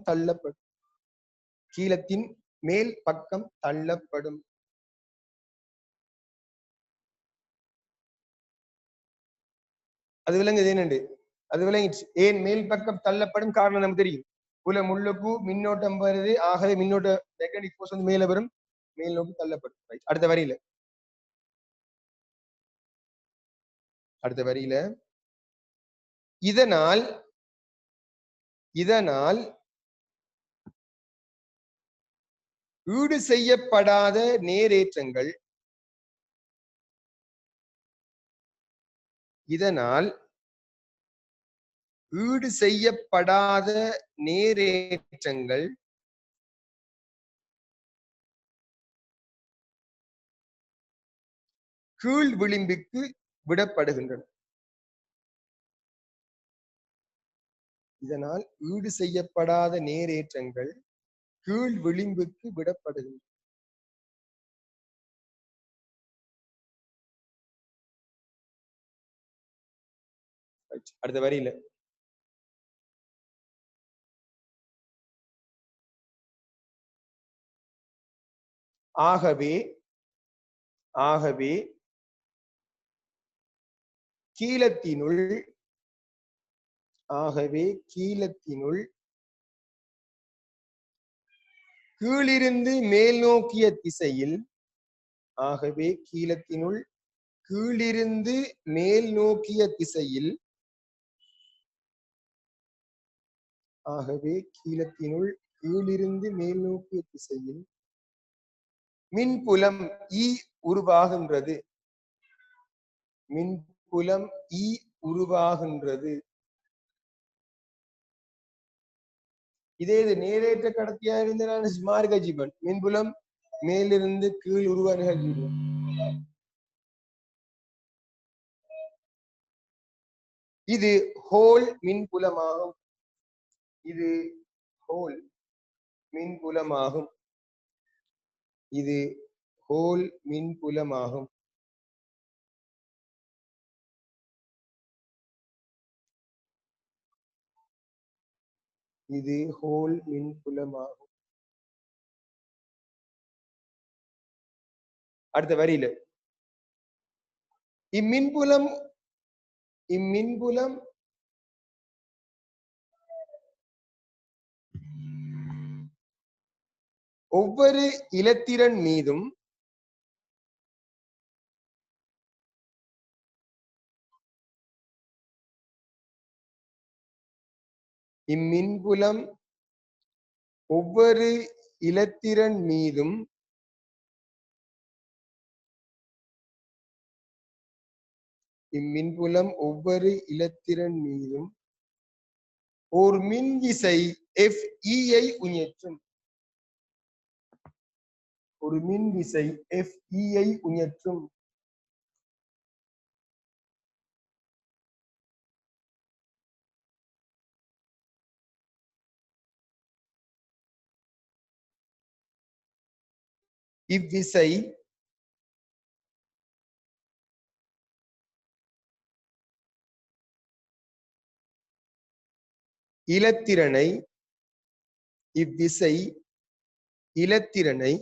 தள்ளப்படும். கீழத்தின் மேல் பக்கம் தள்ளப்படும். அது விளங்குது என்னண்டு? அது விளங்கிடுச்சு. ஏன் மேல் பக்கம் தள்ளப்படும் காரணம் நமக்கு தெரியும். புல முள்ளுக்கு மின்னோட்டம் வருது, ஆகவே மின்னோட்ட மேக்னெட்டிக் ஃபோர்ஸ் வந்து மேல வரும், மேல் நோக்கி தள்ளப்படும். அடுத்த வரியில இதனால் ஈடு செய்யப்படாத நேரேற்றங்கள் கீழ் விளிம்புக்கு விடப்படுகின்றன. இதனால் ஈடு செய்யப்படாத நேரேற்றங்கள் கீழ் விளிம்புக்கு விடப்படுகின்றன. அடுத்த வரியில ஆகவே ஆகவே கீழத்தினுள் ஆகவே கீழத்தினுள் கீழிருந்து மேல் நோக்கிய திசையில் ஆகவே கீழத்தினுள் கீழிருந்து மேல் நோக்கிய திசையில் ஆகவே கீழத்தினுள் கீழிருந்து மேல் நோக்கிய திசையில் மின்புலம் ஈ உருவாகின்றது. மின்புலம் ஈ உருவாகின்றது. இதே இது நேரேற்ற கடத்தியா இருந்தால் மார்க்க ஜீவன் மின்புலம் மேலிருந்து கீழ் உருவ நிகழ்வு. இது ஹோல் மின்புலமாகும். இது ஹோல் மின்புலமாகும். இது ஹோல் மின்புலமாகும். இது ஹோல் மின்புலமாகும். அடுத்த வரியில இம்மின்புலம் ஒவ்வொரு இலத்திரன் மீதும் இம்மின்புலம் ஒவ்வொரு இலத்திரன் மீதும் இம்மின்புலம் ஒவ்வொரு இலத்திரன் மீதும் ஒரு மின்விசை FE-ஐ உயற்றும். ஒரு மின்விசை FE-ஐ உயற்றும். இவ்விசை இலத்திரனை இவ்விசை இலத்திரனை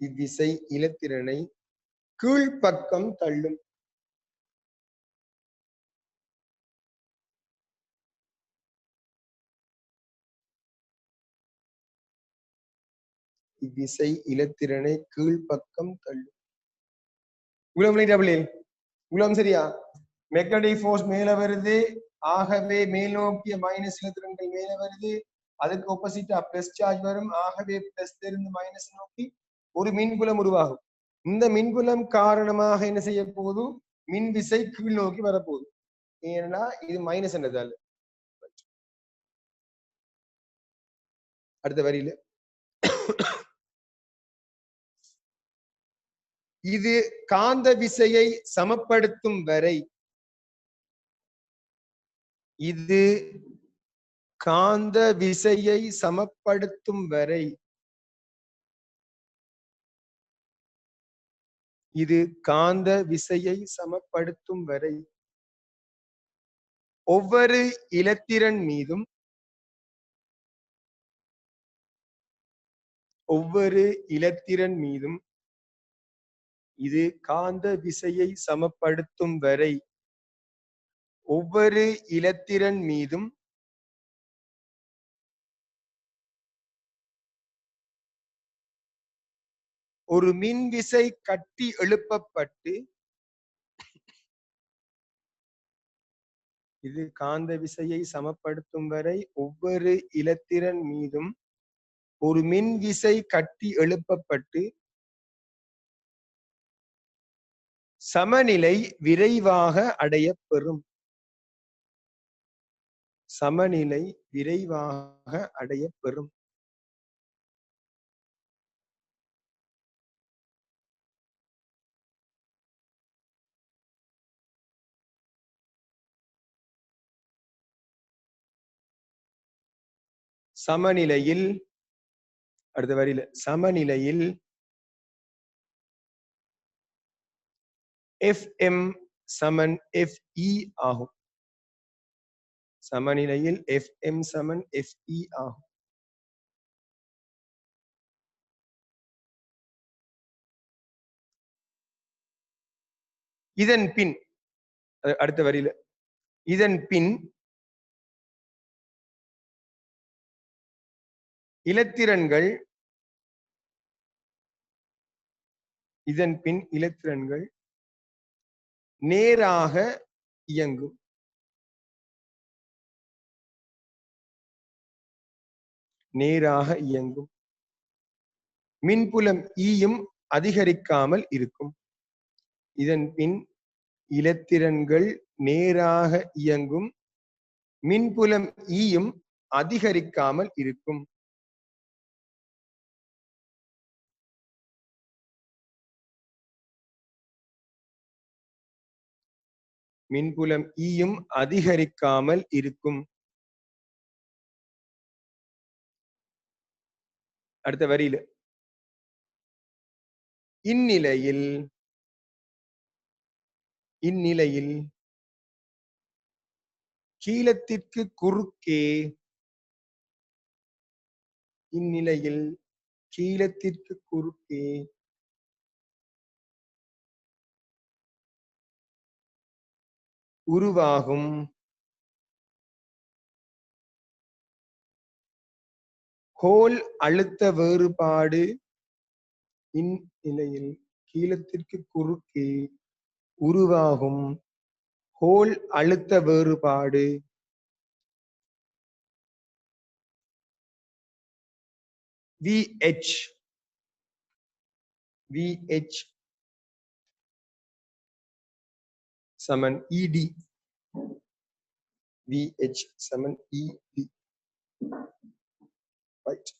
இவ்விசை இலத்திரனை கீழ்ப்பக்கம் தள்ளும். இவ்விசை இலத்திரனை கீழ்ப்பக்கம் தள்ளும். உலகம் சரியா? மெக்னடிக் ஃபோர்ஸ் மேல வருது. ஆகவே மேல் நோக்கிய மைனஸ் இலத்திரன்கள் மேல வருது. அதுக்கு ஆப்போசிட்டா பிளஸ் சார்ஜ் வரும். ஆகவே பிளஸ் இருந்து மைனஸ் நோக்கி ஒரு மின்புலம் உருவாகும். இந்த மின்புலம் காரணமாக என்ன செய்ய போகுது? மின் விசை கீழ் நோக்கி வரப்போகுது. ஏன்னா இது மைனஸ் என்றதால. அடுத்த வரியில இது காந்த விசையை சமப்படுத்தும் வரை இது காந்த விசையை சமப்படுத்தும் வரை இது காந்த விசையை சமப்படுத்தும் வரை ஒவ்வொரு இலத்திரன் மீதும் ஒவ்வொரு இலத்திரன் மீதும் இது காந்த விசையை சமப்படுத்தும் வரை ஒவ்வொரு இலத்திரன் மீதும் ஒரு மின்விசை கட்டி எழுப்பப்பட்டு இது காந்த விசையை சமப்படுத்தும் வரை ஒவ்வொரு இலத்திரன் மீதும் ஒரு மின்விசை கட்டி எழுப்பப்பட்டு சமநிலை விரைவாக அடையப்பெறும். சமநிலை விரைவாக அடையப்பெறும். சமநிலையில் அடுத்த வரியில சமநிலையில் Fm சமன் Fe ஆகும். சமநிலையில் Fm சமன் Fe ஆகும். இதன் பின் அடுத்த வரியில இதன் பின் இலத்திரன்கள் நேராக இயங்கும். மின்புலம் ஈயும் அதிகரிக்காமல் இருக்கும். இதன் பின் இலத்திரன்கள் நேராக இயங்கும். மின்புலம் ஈயும் அதிகரிக்காமல் இருக்கும். மின்புலம் ஈயும் அதிகரிக்காமல் இருக்கும். அடுத்த வரியில இந்நிலையில் கீலத்திற்கு குறுக்கே உருவாகும் ஹோல் அழுத்த வேறுபாடு இந்நிலையில் கீலத்திற்கு குறுக்கே உருவாகும் ஹோல் அழுத்த வேறுபாடு VH சமன் ED. VH சமன் ED. ரைட்.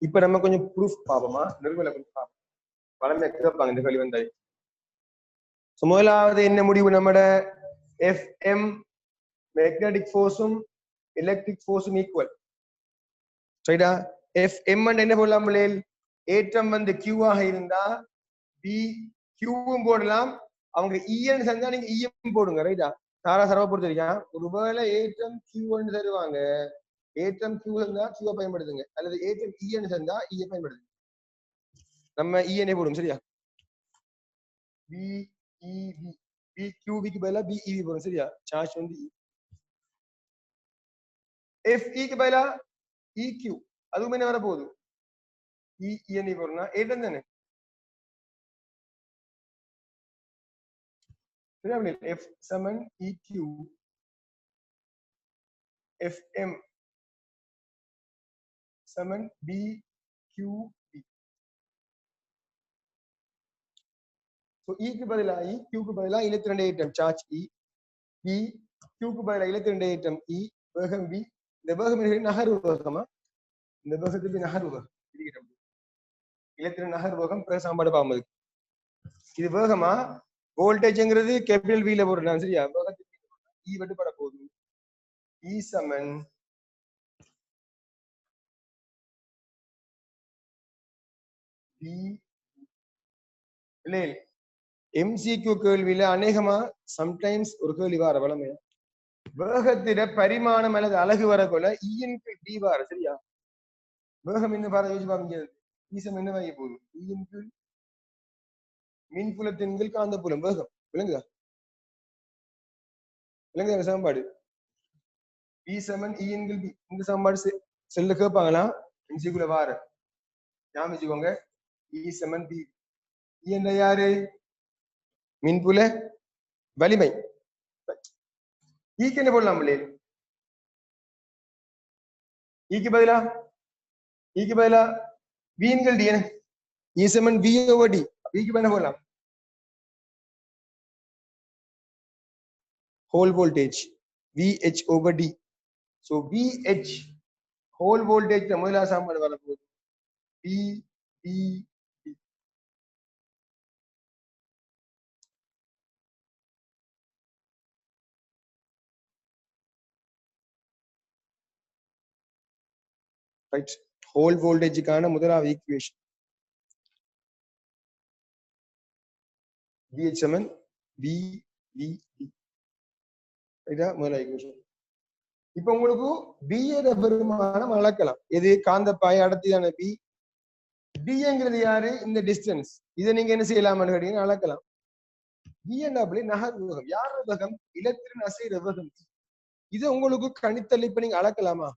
இப்ப நம்ம கொஞ்சம் ப்ரூஃப் பாப்போமா? நிறுவல கொஞ்சம் பாப்போம். வளமே கேட்பாங்க இந்த கேள்வி வந்தாய். முதலாவது என்ன முடிவு? நம்மட Fm மேக்னெட்டிக் ஃபோர்ஸும் எலக்ட்ரிக் ஃபோர்ஸும் ஈக்குவல். சரிடா? Fm என்ன போடலாம்? ஏற்றம் வந்து Q ஆக இருந்தா B Qவும் போடலாம். அவங்க EN செஞ்சா நீங்க EM போடுங்க. ரைட்டா? சாரா சரவ பொறுத்த வரைக்கும் ஒருவேளை ஏற்றம் Q தருவாங்க. ஏற்றம் Q இருந்தா Q பயன்படுத்துங்க, அல்லது ஏற்றம் EN இருந்தா E பயன்படுத்துங்க. நம்ம EN போடுவோம். சரியா? BEV BQV க்கு பதிலா BEV போடுவோம். சரியா? சார்ஜ் வந்து FE க்கு பதிலா EQ, அதுவும் என்ன வர போகுது? EN போடுனா ஏற்றம் தானே. F சமன் EQ, FM சமன் BQV. So E க்கு பதிலா E, Q க்கு பதிலா இலத்திரண்ட ஏற்றம் சார்ஜ் E, B Q க்கு பதிலா இலத்திரண்ட ஏற்றம் E, வேகம் V. இந்த வேகம் நகர்வு வேகமா? இந்த வேகத்துக்கு நகர்வு வேகம். இலத்திரன் நகர்வு வேகம் பிறகு சாம்பாடு பாம்பது. இது வேகமா? வோல்டேஜ்ங்கிறது கேபிட்டல் V ல போடுறேன். சரியா? வேகத்துக்கு E வெட்டுப்பட போகுது. E சமன் B. இல்லை, MCQ கேள்வியில அநேகமா சம்டைம்ஸ் ஒரு கேள்வி வார வளமே வேகத்திட பரிமாணம் அல்லது அழகு வரக்குள்ள இன்கு டி வார. சரியா? வேகம் என்ன பார யோசிச்சு பாருங்க. ஈசம் என்ன வாங்கி போகுது? இன்கு மின்புலத்தின் கீழ் காந்த புலம். வேகம் விளங்குதா? விளங்குதா சமன்பாடு? E சமன் E இன்கு B. இந்த சமன்பாடு செல்ல கேட்பாங்களா? MCQ வார ஞாபகம் வச்சுக்கோங்க. E சமன் B. E என்ன யாரு? மின்புல வலிமை. ஈக்கு என்ன போடலாம்? ஈக்கு பதிலா வீண்கள் டி. E சமன் V over D. ஈக்கு என்ன போடலாம்? whole voltage VH over D. So VH whole voltage முதலா சமன்பாடு வர போகுது V ரைட். ஹோல் வோல்டேஜுக்கான முதலாவது ஈக்குவேஷன் VH சமன் VVD. ரைட்டா? முதலாவது ஈக்குவேஷன். இப்ப உங்களுக்கு B யோட பெருமானம் அளக்கலாம். எது? காந்தப்பாய் அடர்த்தியான B. Dங்கிறது யாரு? இந்த டிஸ்டன்ஸ். இதை நீங்க என்ன செய்யலாம்னு கேட்டீங்கன்னா அளக்கலாம். V என்றாலே நகர்வு வேகம். யார் வேகம்? இலத்திரன் அசைற வேகம். இது உங்களுக்கு கணித்தல் இப்ப நீங்க அளக்கலாமா?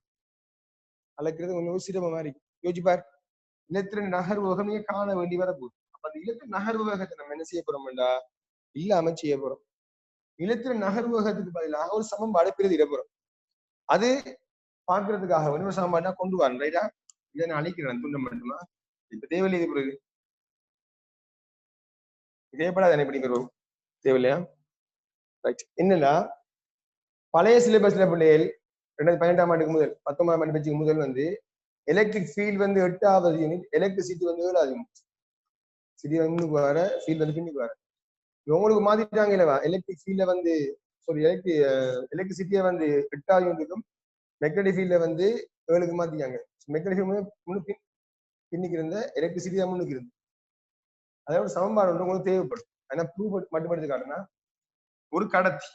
அளக்கிறது உங்களுக்கு சிரமமா இருக்கு. யோசிப்பார். இலத்திரன் நகர்வு வேகம் நீங்க காண வேண்டி வரப்போகுது. அப்ப அந்த இலத்திரன் நகர்வு வேகத்தை நம்ம என்ன செய்ய போறோம்டா? இல்லாம செய்ய போறோம். இலத்திரன் நகர்வு வேகத்துக்கு பதிலாக ஒரு சமன்பாடு பிரதியிட போறோம். அது பாக்குறதுக்காக ஒரு சமன்பாடா கொண்டு வரணும். ரைட்டா? இதை நான் அழிக்கிறேன் துண்டம் மட்டுமா. இப்ப தேவையில்லை. இது பிறகு இதேபட அதை எப்படி பெறுவோம்? தேவையில்லையா? ரைட். என்னன்னா பழைய சிலபஸ்ல பிள்ளைகள் 2018ஆம் ஆண்டுக்கு முதல் 19ஆம் ஆண்டு பேச்சுக்கு முதல் வந்து எலக்ட்ரிக் ஃபீல்ட் வந்து 8வது யூனிட், எலக்ட்ரிசிட்டி வந்து 7வது யூனிட். சிடி வந்து வர ஃபீல்ட் வந்து பின்னுக்கு வர உங்களுக்கு மாத்திட்டாங்க இல்லவா? எலக்ட்ரிக் ஃபீல்ட வந்து எலக்ட்ரிசிட்டியை வந்து 8வது யூனிட்டுக்கும் மெக்னடிக் ஃபீல்ட வந்து 7க்கு மாத்திட்டாங்க. மெக்னடிக் ஃபீல்ட் முன்னுக்கு பின்னுக்கு இருந்த எலக்ட்ரிசிட்டி தான் முன்னுக்கு இருந்து. அதாவது சமன்பாடு வந்து உங்களுக்கு தேவைப்படும். ஆனா ப்ரூவ் மட்டும் எடுத்து காட்டுனா ஒரு கடத்தி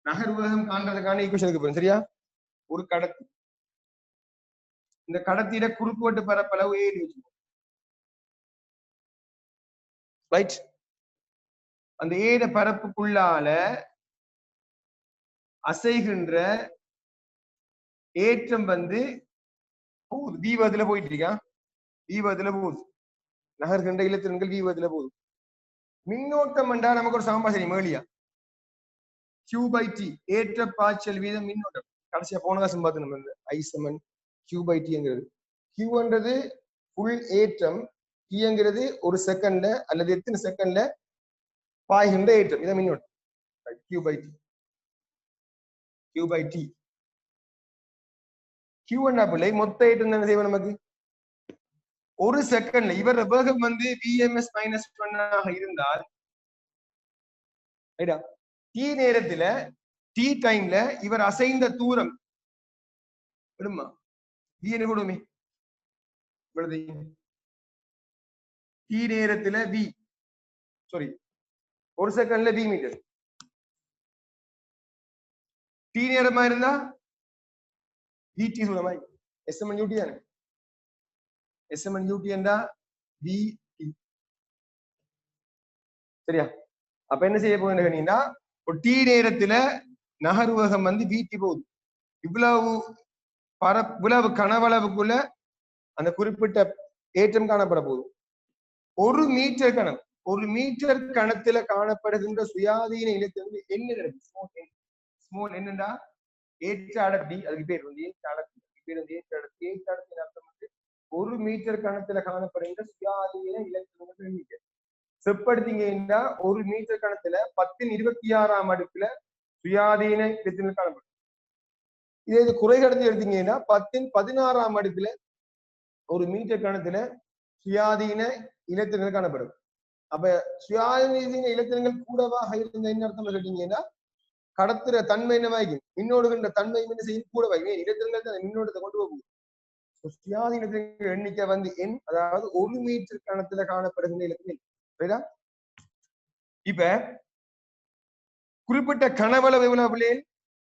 நகர்வேகம் காண்றதுக்கான ஈக்குவேஷனுக்கு போறோம். சரியா? ஒரு கடத்தி, இந்த கடத்தியில குறுக்குவெட்டு பரப்பளவு ஏழு வச்சுக்கோம். ரைட். அந்த ஏழ பரப்புக்குள்ளால அசைகின்ற ஏற்றம் வந்து போகுது. வீவதுல போயிட்டு இருக்கா? வீவதுல போகுது. நகர்கின்ற இலத்திரன்கள் வீவதுல போகுது. மின்னோட்டம் என்றா நமக்கு ஒரு சமன்பாடு சரி மேலியா Q/T ஏற்ற பாய்ச்சல் வீதம் மின்னோட்டம். கடைசியா போன காசம் பார்த்து நம்ம I சமன் Q/T. Qன்றது ஃபுல் ஏற்றம், Tங்கிறது ஒரு செகண்ட்ல அல்லது எத்தனை செகண்ட்ல பாய்கின்ற ஏற்றம். இதான் மின்னோட்டம். Q/T. Q என்ன பிள்ளை? மொத்த ஏற்றம் என்ன செய்வோம் நமக்கு? ஒரு செகண்ட்ல இவர வேகம் வந்து VMS -1 ஆக இருந்தால் T நேரத்துல T டைம்ல இவர் அசைந்த தூரம் விடுமா V என்ன கொடுமே? T நேரத்துல V சாரி ஒரு செகண்ட்ல V மீட்டர். T நேரமா இருந்தா VT சொல்லுமா? SMN UT தானே? SMN UT என்றா VT. சரியா? அப்ப என்ன செய்ய போகுதுன்னா ஒரு T நேரத்துல நகர்வேகம் வந்து VT போகுது. இவ்வளவு இவ்வளவு கனவளவுக்குள்ள அந்த குறிப்பிட்ட ஏற்றம் காணப்பட போகுது. ஒரு மீட்டர் கணம், ஒரு மீட்டர் கணத்துல காணப்படுகின்ற சுயாதீன இலத்திரன் என்ன? ஸ்மால் என்னண்டா ஏற்ற அடர்த்தி. அதுக்கு பேர் வந்து ஏற்ற அடர்த்தி. பேர் வந்து ஏற்ற அடர்த்தி. ஏற்ற அடர்த்தி அர்த்தம் வந்து ஒரு மீட்டர் கணத்துல காணப்படுகின்ற சுயாதீன இலத்திரன்கள் மீட்டர். செப்படுத்தீங்கன்னா ஒரு மீட்டர் கணத்துல 10^26 அடுக்குல சுயாதீன இலத்திரன்கள் காணப்படும். இதே இது குறை கடத்தி எடுத்தீங்கன்னா 10^16 அடுக்குல ஒரு மீட்டர் கணத்துல சுயாதீன இலத்திரன்கள் காணப்படும். அப்ப சுயாதீன இலத்திரன்கள் கூடவாக இருந்த என்ன அர்த்தம் கேட்டீங்கன்னா கடத்துற தன்மை என்னவாய்க்கும்? மின்னோடுகின்ற தன்மை என்ன செய்யும்? கூடவாய்க்கும். இலத்திரன்கள் தான் மின்னோட்டத்தை கொண்டு போகும். சுயாதீன இலத்திரன்கள் எண்ணிக்கை வந்து எண், அதாவது ஒரு மீட்டர் கணத்துல காணப்படுகின்ற இலத்திரன்கள். இப்ப குறிப்பிட்ட கனவளவு எவ்வளவு பிள்ளைகள்?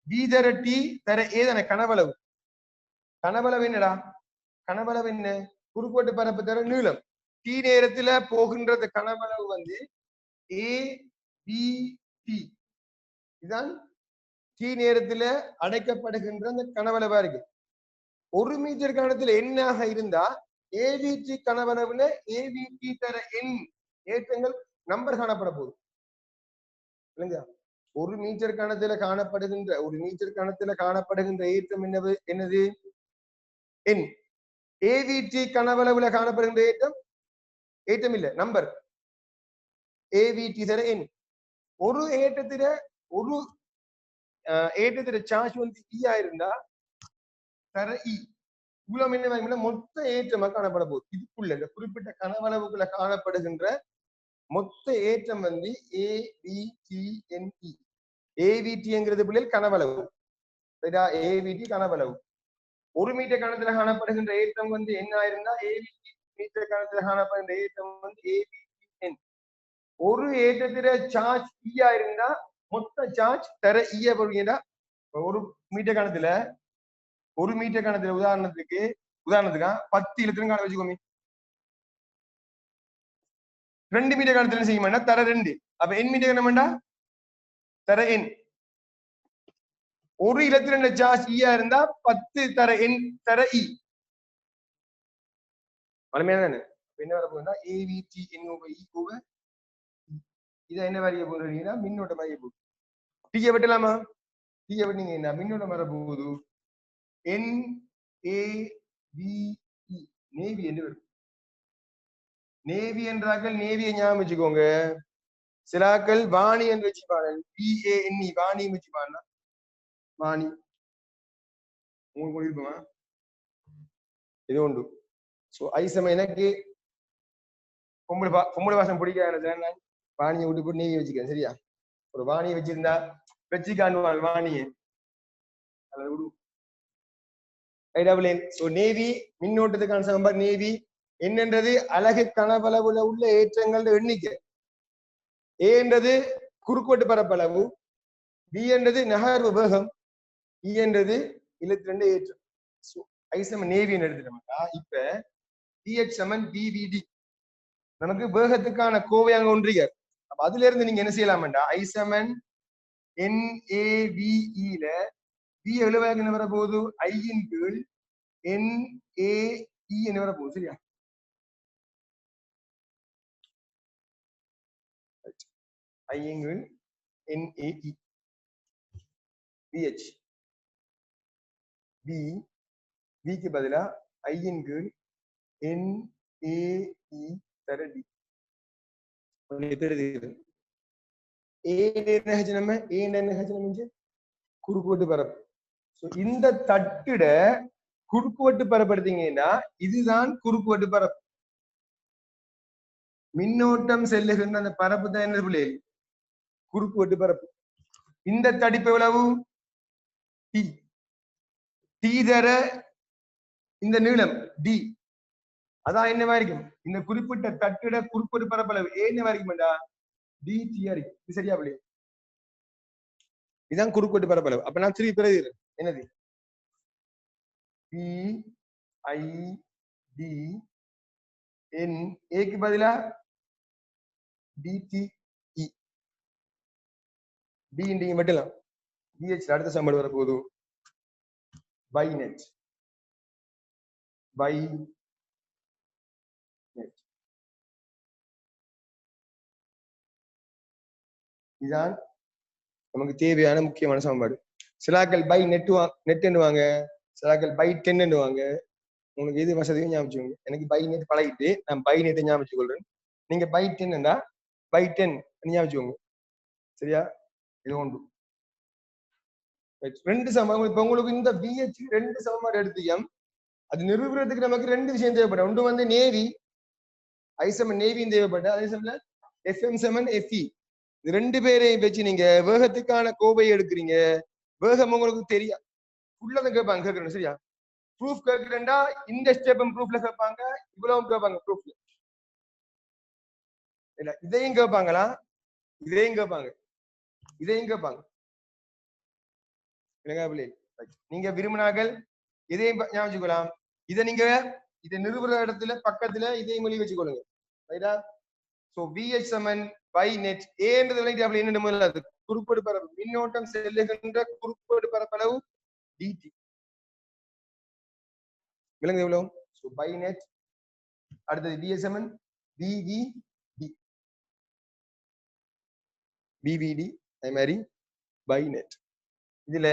V தர T தர ஏதான கனவளவு. கனவளவு என்னடா? கனவளவு என்ன? குறுக்குவெட்டு பரப்பு தர நீளம். T நேரத்துல போகின்ற கனவளவு வந்து ABT. இதுதான் T நேரத்துல அடைக்கப்படுகின்ற அந்த கனவளவா இருக்கு. ஒரு மீட்டர் கணத்துல எண்ணாக இருந்தா ABT கனவளவுல ABT தர எண் ஏற்றங்கள் நம்பர் காணப்பட போகுது. இல்லைங்களா? ஒரு மீட்டர் கணத்துல காணப்படுகின்ற ஏற்றம் என்னது? எண். AVT கனவளவுல காணப்படுகின்ற ஏற்றம் இல்ல, நம்பர். AVT தர எண். ஒரு ஏற்றத்தில சார்ஜ் வந்து E ஆயிருந்தா தர E. இவ்வளவு என்ன மொத்த ஏற்றமா காணப்பட போகுது. இதுக்குள்ள இந்த குறிப்பிட்ட கனவளவுக்குள்ள காணப்படுகின்ற மொத்த ஏற்றம் வந்து AVTNE. AVTங்கிறது பிள்ளைகள் கனவளவு. AVT கனவளவு. ஒரு மீட்டர் கணத்துல காணப்படுகின்ற ஏற்றம் வந்து என்ன இருந்தா ஏவிடி மீட்டர் கணத்துல காணப்படுகின்ற ஏற்றம் வந்து ஏபிஎன். ஒரு ஏற்றத்தில சார்ஜ் ஈயா இருந்தா மொத்த சார்ஜ் தர ஈய பொறுங்கன்னா ஒரு மீட்டர் கணத்துல உதாரணத்துக்கு 10 இலத்திரம் காண வச்சுக்கோமே. 2 மீட்டர் கணத்துல செய்ய மாட்டா தர 2. அப்ப என் மீட்டர் கணம் வேண்டா தர என். ஒரு இலத்திரண்ட சார்ஜ் ஈயா இருந்தா 10 தர என் தர இ. வலிமையா தானே? என்ன வர போகுதுன்னா ஏவிடி இ போக இதை என்ன வரைய போறீங்கன்னா மின்னோட்டம் வரைய போகுது. டீயை வெட்டலாமா? டீயை வெட்டினீங்க என்ன மின்னோட்டம் வர போகுது NAVE நேவி என்று வரும். நேவி என்றாக்கள் நேவியை ஞாபகம் வச்சுக்கோங்க. சிலாக்கள் வாணி என்று வச்சுப்பாங்க. VANE வாணி வச்சுப்பாங்க. வாணி உங்களுக்கு இருக்குமா? இது உண்டு. ஸோ ஐசம் எனக்கு பொம்பளை வாசம் பிடிக்காத வாணியை விட்டு போட்டு நேவி வச்சுக்கிறேன். சரியா? ஒரு வாணியை வச்சிருந்தா வச்சுக்காண்டுவாள் வாணியை அதை விடு. நேவி மின்னோட்டத்துக்கான சமன்பாடு நேவி என்னன்றது அலகு கனவளவுல உள்ள ஏற்றங்கள் எண்ணிக்கை. ஏ என்றது குறுக்குவெட்டு பரப்பளவு, பி என்றது நகர்வு வேகம், இ என்றது இலத்திரண்டு ஏற்றம். ஐசம் நேவின்னு எடுத்துட்டோம்னா இப்ப டிஹெச் சமன் டிவிடி நமக்கு வேகத்துக்கான கோவை அங்க ஒன்றியர். அப்ப அதுல இருந்து நீங்க என்ன செய்யலாம்டா ஐசமன் NAVE வி எழுவாக என்ன வர போகுது ஐயின் கீழ் NAE என்ன வர போகுது. சரியா? ஐயின் கீழ் NAE VH விக்கு பதிலா ஐயின் கீழ் NAE தர டி. குறுக்குவெட்டு பரப்பு. இந்த தட்டுட குறுக்குவெட்டு பரப்பு எடுத்தீங்கன்னா இதுதான் குறுக்குவெட்டு பரப்பு. மின்னோட்டம் செல்லுகின்ற அந்த பரப்பு தான் என்ன பிள்ளைகள் குறுக்குவெட்டு பரப்பு. இந்த தடிப்பு எவ்வளவு டி. டி தர இந்த நீளம் டி. அதான் என்னவா இருக்கும் இந்த குறிப்பிட்ட தட்டுட குறுக்குவெட்டு பரப்பளவு என்னவா இருக்கும்டா DT இருக்கும். இது சரியா பிள்ளை? இதுதான் குறுக்குவெட்டு பரப்பளவு. அப்ப நான் திருப்பி பிறகு என்னது PID N ஏக்கு பதிலா DTE D இண்டிங்க மட்டும் BH அடுத்த சமன்பாடு வர போகுது பை நெட் இதுதான் நமக்கு தேவையான முக்கியமான சமன்பாடு. சிலாக்கள் பை நெட் என்னுவாங்க, சிலாக்கள் பை 10 என்னுவாங்க. உங்களுக்கு எது வசதியும் ஞாபகம். எனக்கு பை நெட் பழகிட்டு நான் பை நெட்டை ஞாபகம் கொள்றேன். நீங்க பை 10 பை 10 ஞாபகம். சரியா? இது ஒன்று. ரெண்டு சமன்பாடு. இப்ப உங்களுக்கு இந்த VH ரெண்டு சமன்பாடு எடுத்தியம் அது நிரூபணத்துக்கு நமக்கு ரெண்டு விஷயம் தேவைப்படும். ஒன்று வந்து நேவி ஐசமன் நேவியும் தேவைப்பட்ட அதே சமயம் FM சமன் FE. இது ரெண்டு பேரையும் வச்சு நீங்க வேகத்துக்கான கோவை எடுக்கிறீங்க. வேகம் உங்களுக்கு தெரியும் உள்ளதை கேட்பாங்க கேட்கறேன். சரியா? ப்ரூஃப் கேட்கிறேன்டா இந்த ஸ்டெப்பும் ப்ரூஃப்ல கேட்பாங்க, இவ்வளவும் கேட்பாங்க ப்ரூஃப்ல. இல்ல இதையும் கேட்பாங்களா? இதையும் கேட்பாங்க, இதையும் கேட்பாங்க. நீங்க விரும்பினார்கள் இதையும் ஞாபகம். இதை நீங்க இதை நிறுவன இடத்துல பக்கத்துல இதையும் மொழி வச்சுக்கொள்ளுங்க. ரைட்டா? சோ VH சமன் பை நெட் ஏன்றது விளையாட்டு என்ன முதல்ல அது குறுக்கோடு பரப்பு மின்னோட்டம் செல்லுகின்ற குறுக்கோடு பரப்பளவு DT. விளங்குது எவ்வளவு? சோ பை நெட் அடுத்தது VH சமன் BVD அதே மாதிரி பை நெட். இதுல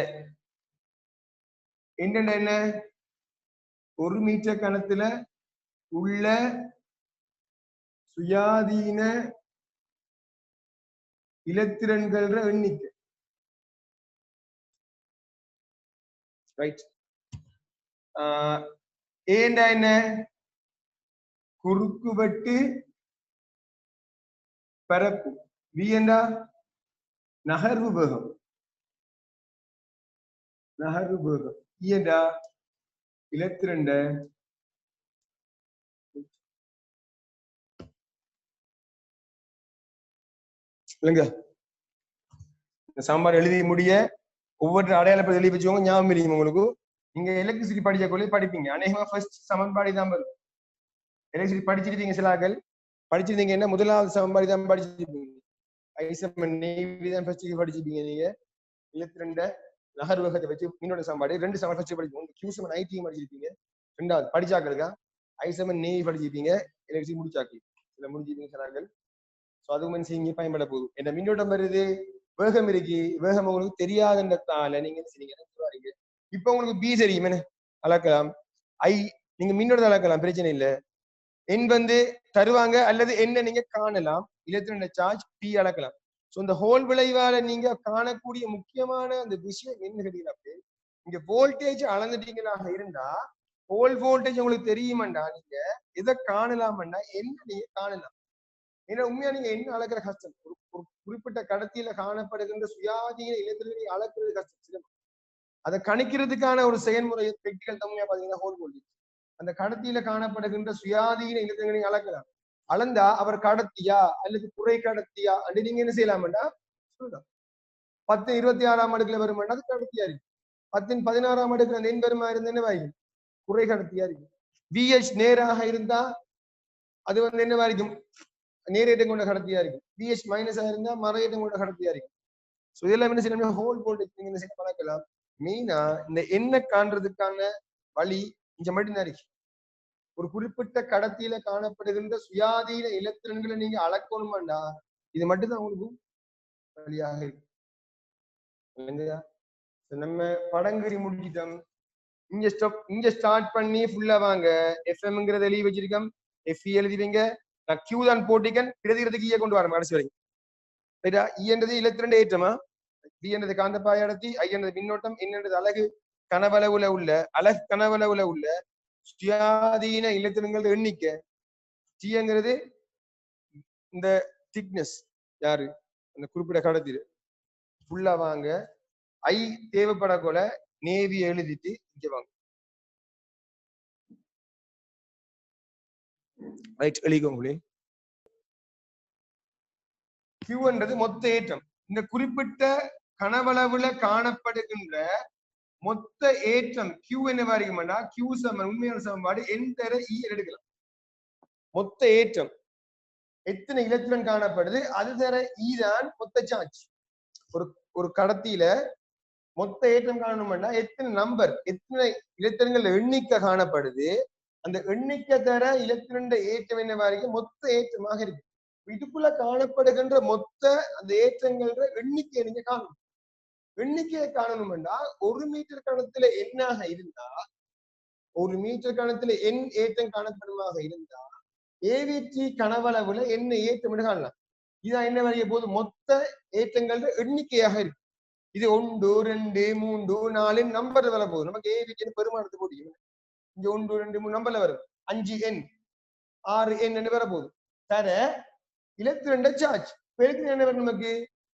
என்ன ஒரு மீட்டர் கணத்துல உள்ள சுயாதீன இலத்திரன்கள் எண்ணிக்கை. ரைட்? ஏண்டா என்ன குறுக்குவெட்டு பரப்பு. வி என்றா நகர்வு வேகம். இ என்றா இலத்திரண்ட இல்லைங்க சாம்பார் எழுதி முடிய ஒவ்வொரு அடையாளத்தை எழுதி வச்சுக்கோங்க, ஞாபகம் இருக்கும் உங்களுக்கு. நீங்க எலக்ட்ரிசிட்டி படிச்ச கொள்ளி படிப்பீங்க, அநேகமா ஃபர்ஸ்ட் சமன்பாடு தான் வரும். எலக்ட்ரிசிட்டி படிச்சிருக்கீங்க சிலாக்கள், படிச்சிருந்தீங்க என்ன முதலாவது சமன்பாடு தான் படிச்சிருப்பீங்க. ஐசமன் நேவி தான் ஃபர்ஸ்ட் படிச்சிருப்பீங்க நீங்க. இலத்திரண்ட நகர்வகத்தை வச்சு இன்னொரு சமன்பாடு 2 சமன்பாடு ஃபர்ஸ்ட் படிப்பீங்க. கியூசமன் ஐடியும் படிச்சிருப்பீங்க. ரெண்டாவது படிச்சாக்களுக்கா ஐசமன் நேவி படிச்சிருப்பீங்க, எலக்ட்ரிசிட்டி முடிச்சாக்கள் சில முடிஞ்சிருப்பீங்க சிலாக்கள். ஸோ அதுவும் செய்யுங்க பயன்பட போகுது. என்ன மின்னோட்டம் வருது, வேகம் இருக்கு, வேகம் உங்களுக்கு தெரியாதுன்றதால நீங்க என்ன செய்றீங்க. இப்ப உங்களுக்கு பி தெரியும் என்ன அளக்கலாம், ஐ நீங்க மின்னோட்டத்தை அளக்கலாம், பிரச்சனை இல்லை. எண் வந்து தருவாங்க அல்லது என்ன நீங்க காணலாம், இலத்திரண்ட சார்ஜ் பி அளக்கலாம். ஸோ இந்த ஹோல் விளைவால நீங்க காணக்கூடிய முக்கியமான அந்த விஷயம் என்ன கேட்டீங்கன்னா, இங்க வோல்டேஜ் அளந்துட்டீங்களாக இருந்தா ஹோல் வோல்டேஜ் உங்களுக்கு தெரியுமாண்டா நீங்க எதை காணலாம்னா என்ன நீங்க காணலாம். ஏன்னா உண்மையா நீங்க என்ன அளக்குற கஷ்டம், ஒரு குறிப்பிட்ட கடத்தியில காணப்படுகின்ற சுயாதீன இலத்திரங்களை அளக்குறது கஷ்டம். அதை கணிக்கிறதுக்கான ஒரு செயல்முறை பெட்டிகள் தமிழா பாத்தீங்கன்னா ஹோல் வோல்டேஜ். அந்த கடத்தியில காணப்படுகின்ற சுயாதீன இலத்திரங்களை அளக்கலாம். அளந்தா அவர் கடத்தியா அல்லது குறை கடத்தியா அப்படி நீங்க என்ன செய்யலாம்டா சொல்லலாம். 10 26ஆம் அடுக்குல வருமானா அது கடத்தியா இருக்கு. 10 16ஆம் அடுக்குல அந்த எண் வருமா இருந்து என்ன வாய்க்கும், குறை கடத்தியா இருக்கு. VH நேராக இருந்தா அது வந்து என்னவா இருக்கும், நேரேற்றம் கொண்ட கடத்தியா இருக்கும். VH மைனஸா இருந்தா மறையேற்றம் கொண்ட கடத்தியா இருக்கும். ஸோ இதெல்லாம் என்ன செய்யணும், ஹோல் வோல்டேஜ் நீங்க என்ன செய்ய பழக்கலாம். மெயினா இந்த எண்ணை காண்றதுக்கான வழி இங்க மட்டும்தான் இருக்கு. ஒரு குறிப்பிட்ட கடத்தியில காணப்படுகின்ற சுயாதீன இலத்திரன்களை நீங்க அளக்கணுமாண்டா இது மட்டும்தான் உங்களுக்கு வழியாக இருக்கு. நம்ம படங்கறி முடிச்சிட்டோம். இங்க ஸ்டார்ட் பண்ணி ஃபுல்லா வாங்க. எஃப்எம்ங்கிறத எழுதி வச்சிருக்கோம், எஃப்இ எழுதிவீங்க. நான் கியூ தான் போட்டிக்கன், பிரதிகிறதுக்கு ஈய கொண்டு வரேன் கடைசி வரைக்கும். ரைட்டா, இ என்றது இலத்திரண்ட ஏற்றமா, வி என்றது காந்தப்பாய அடர்த்தி, ஐ என்றது மின்னோட்டம், என் என்றது அலகு கனவளவுல உள்ள சுயாதீன இலத்திரங்கள் எண்ணிக்கை, டீங்கிறது இந்த திக்னஸ் யாரு அந்த குறிப்பிட்ட கடத்தில ஃபுல்லா வாங்க. ஐ தேவைப்படக்கூட நேவி எழுதிட்டு இங்க வாங்க. ரைட் எழுதிக்கோங்களே. கியூன்றது மொத்த ஏற்றம். இந்த குறிப்பிட்ட கனவளவுல காணப்படுகின்ற மொத்த ஏற்றம் கியூ என்னவா இருக்குமாண்டா, கியூ சமன் உண்மையான சமன்பாடு என் தர இ எடுக்கலாம். மொத்த ஏற்றம் எத்தனை இலத்திரன் காணப்படுது அது தர இ தான் மொத்த சார்ஜ். ஒரு கடத்தியில மொத்த ஏற்றம் காணணும்னா எத்தனை நம்பர், எத்தனை இலத்திரங்கள் எண்ணிக்கை காணப்படுது, அந்த எண்ணிக்கை தர இலத்திரண்ட ஏற்றம் என்னவா இருக்கு, மொத்த ஏற்றமாக இருக்கு. இதுக்குள்ள காணப்படுகின்ற மொத்த அந்த ஏற்றங்கள எண்ணிக்கையை நீங்க காணணும். எண்ணிக்கையை காணணும்னா ஒரு மீட்டர் கணத்துல எண்ணாக இருந்தா, ஒரு மீட்டர் கணத்துல எண் ஏற்றம் காணப்படுமாக இருந்தா ஏவிடி கனவளவுல என்ன ஏற்றம் காணலாம். இதான் என்ன வரைய போது மொத்த ஏற்றங்கள் எண்ணிக்கையாக இருக்கு. இது 1 2 3 4 நம்பர் வர போகுது. நமக்கு ஏவிடி பெருமானத்து போட்டியும் இங்க 1 2 3 நம்பர்ல வரும். 5 எண் 6 எண் வர போகுது. தர இலத்திரண்ட சார்ஜ் பெருக்கின என்ன வரும், நமக்கு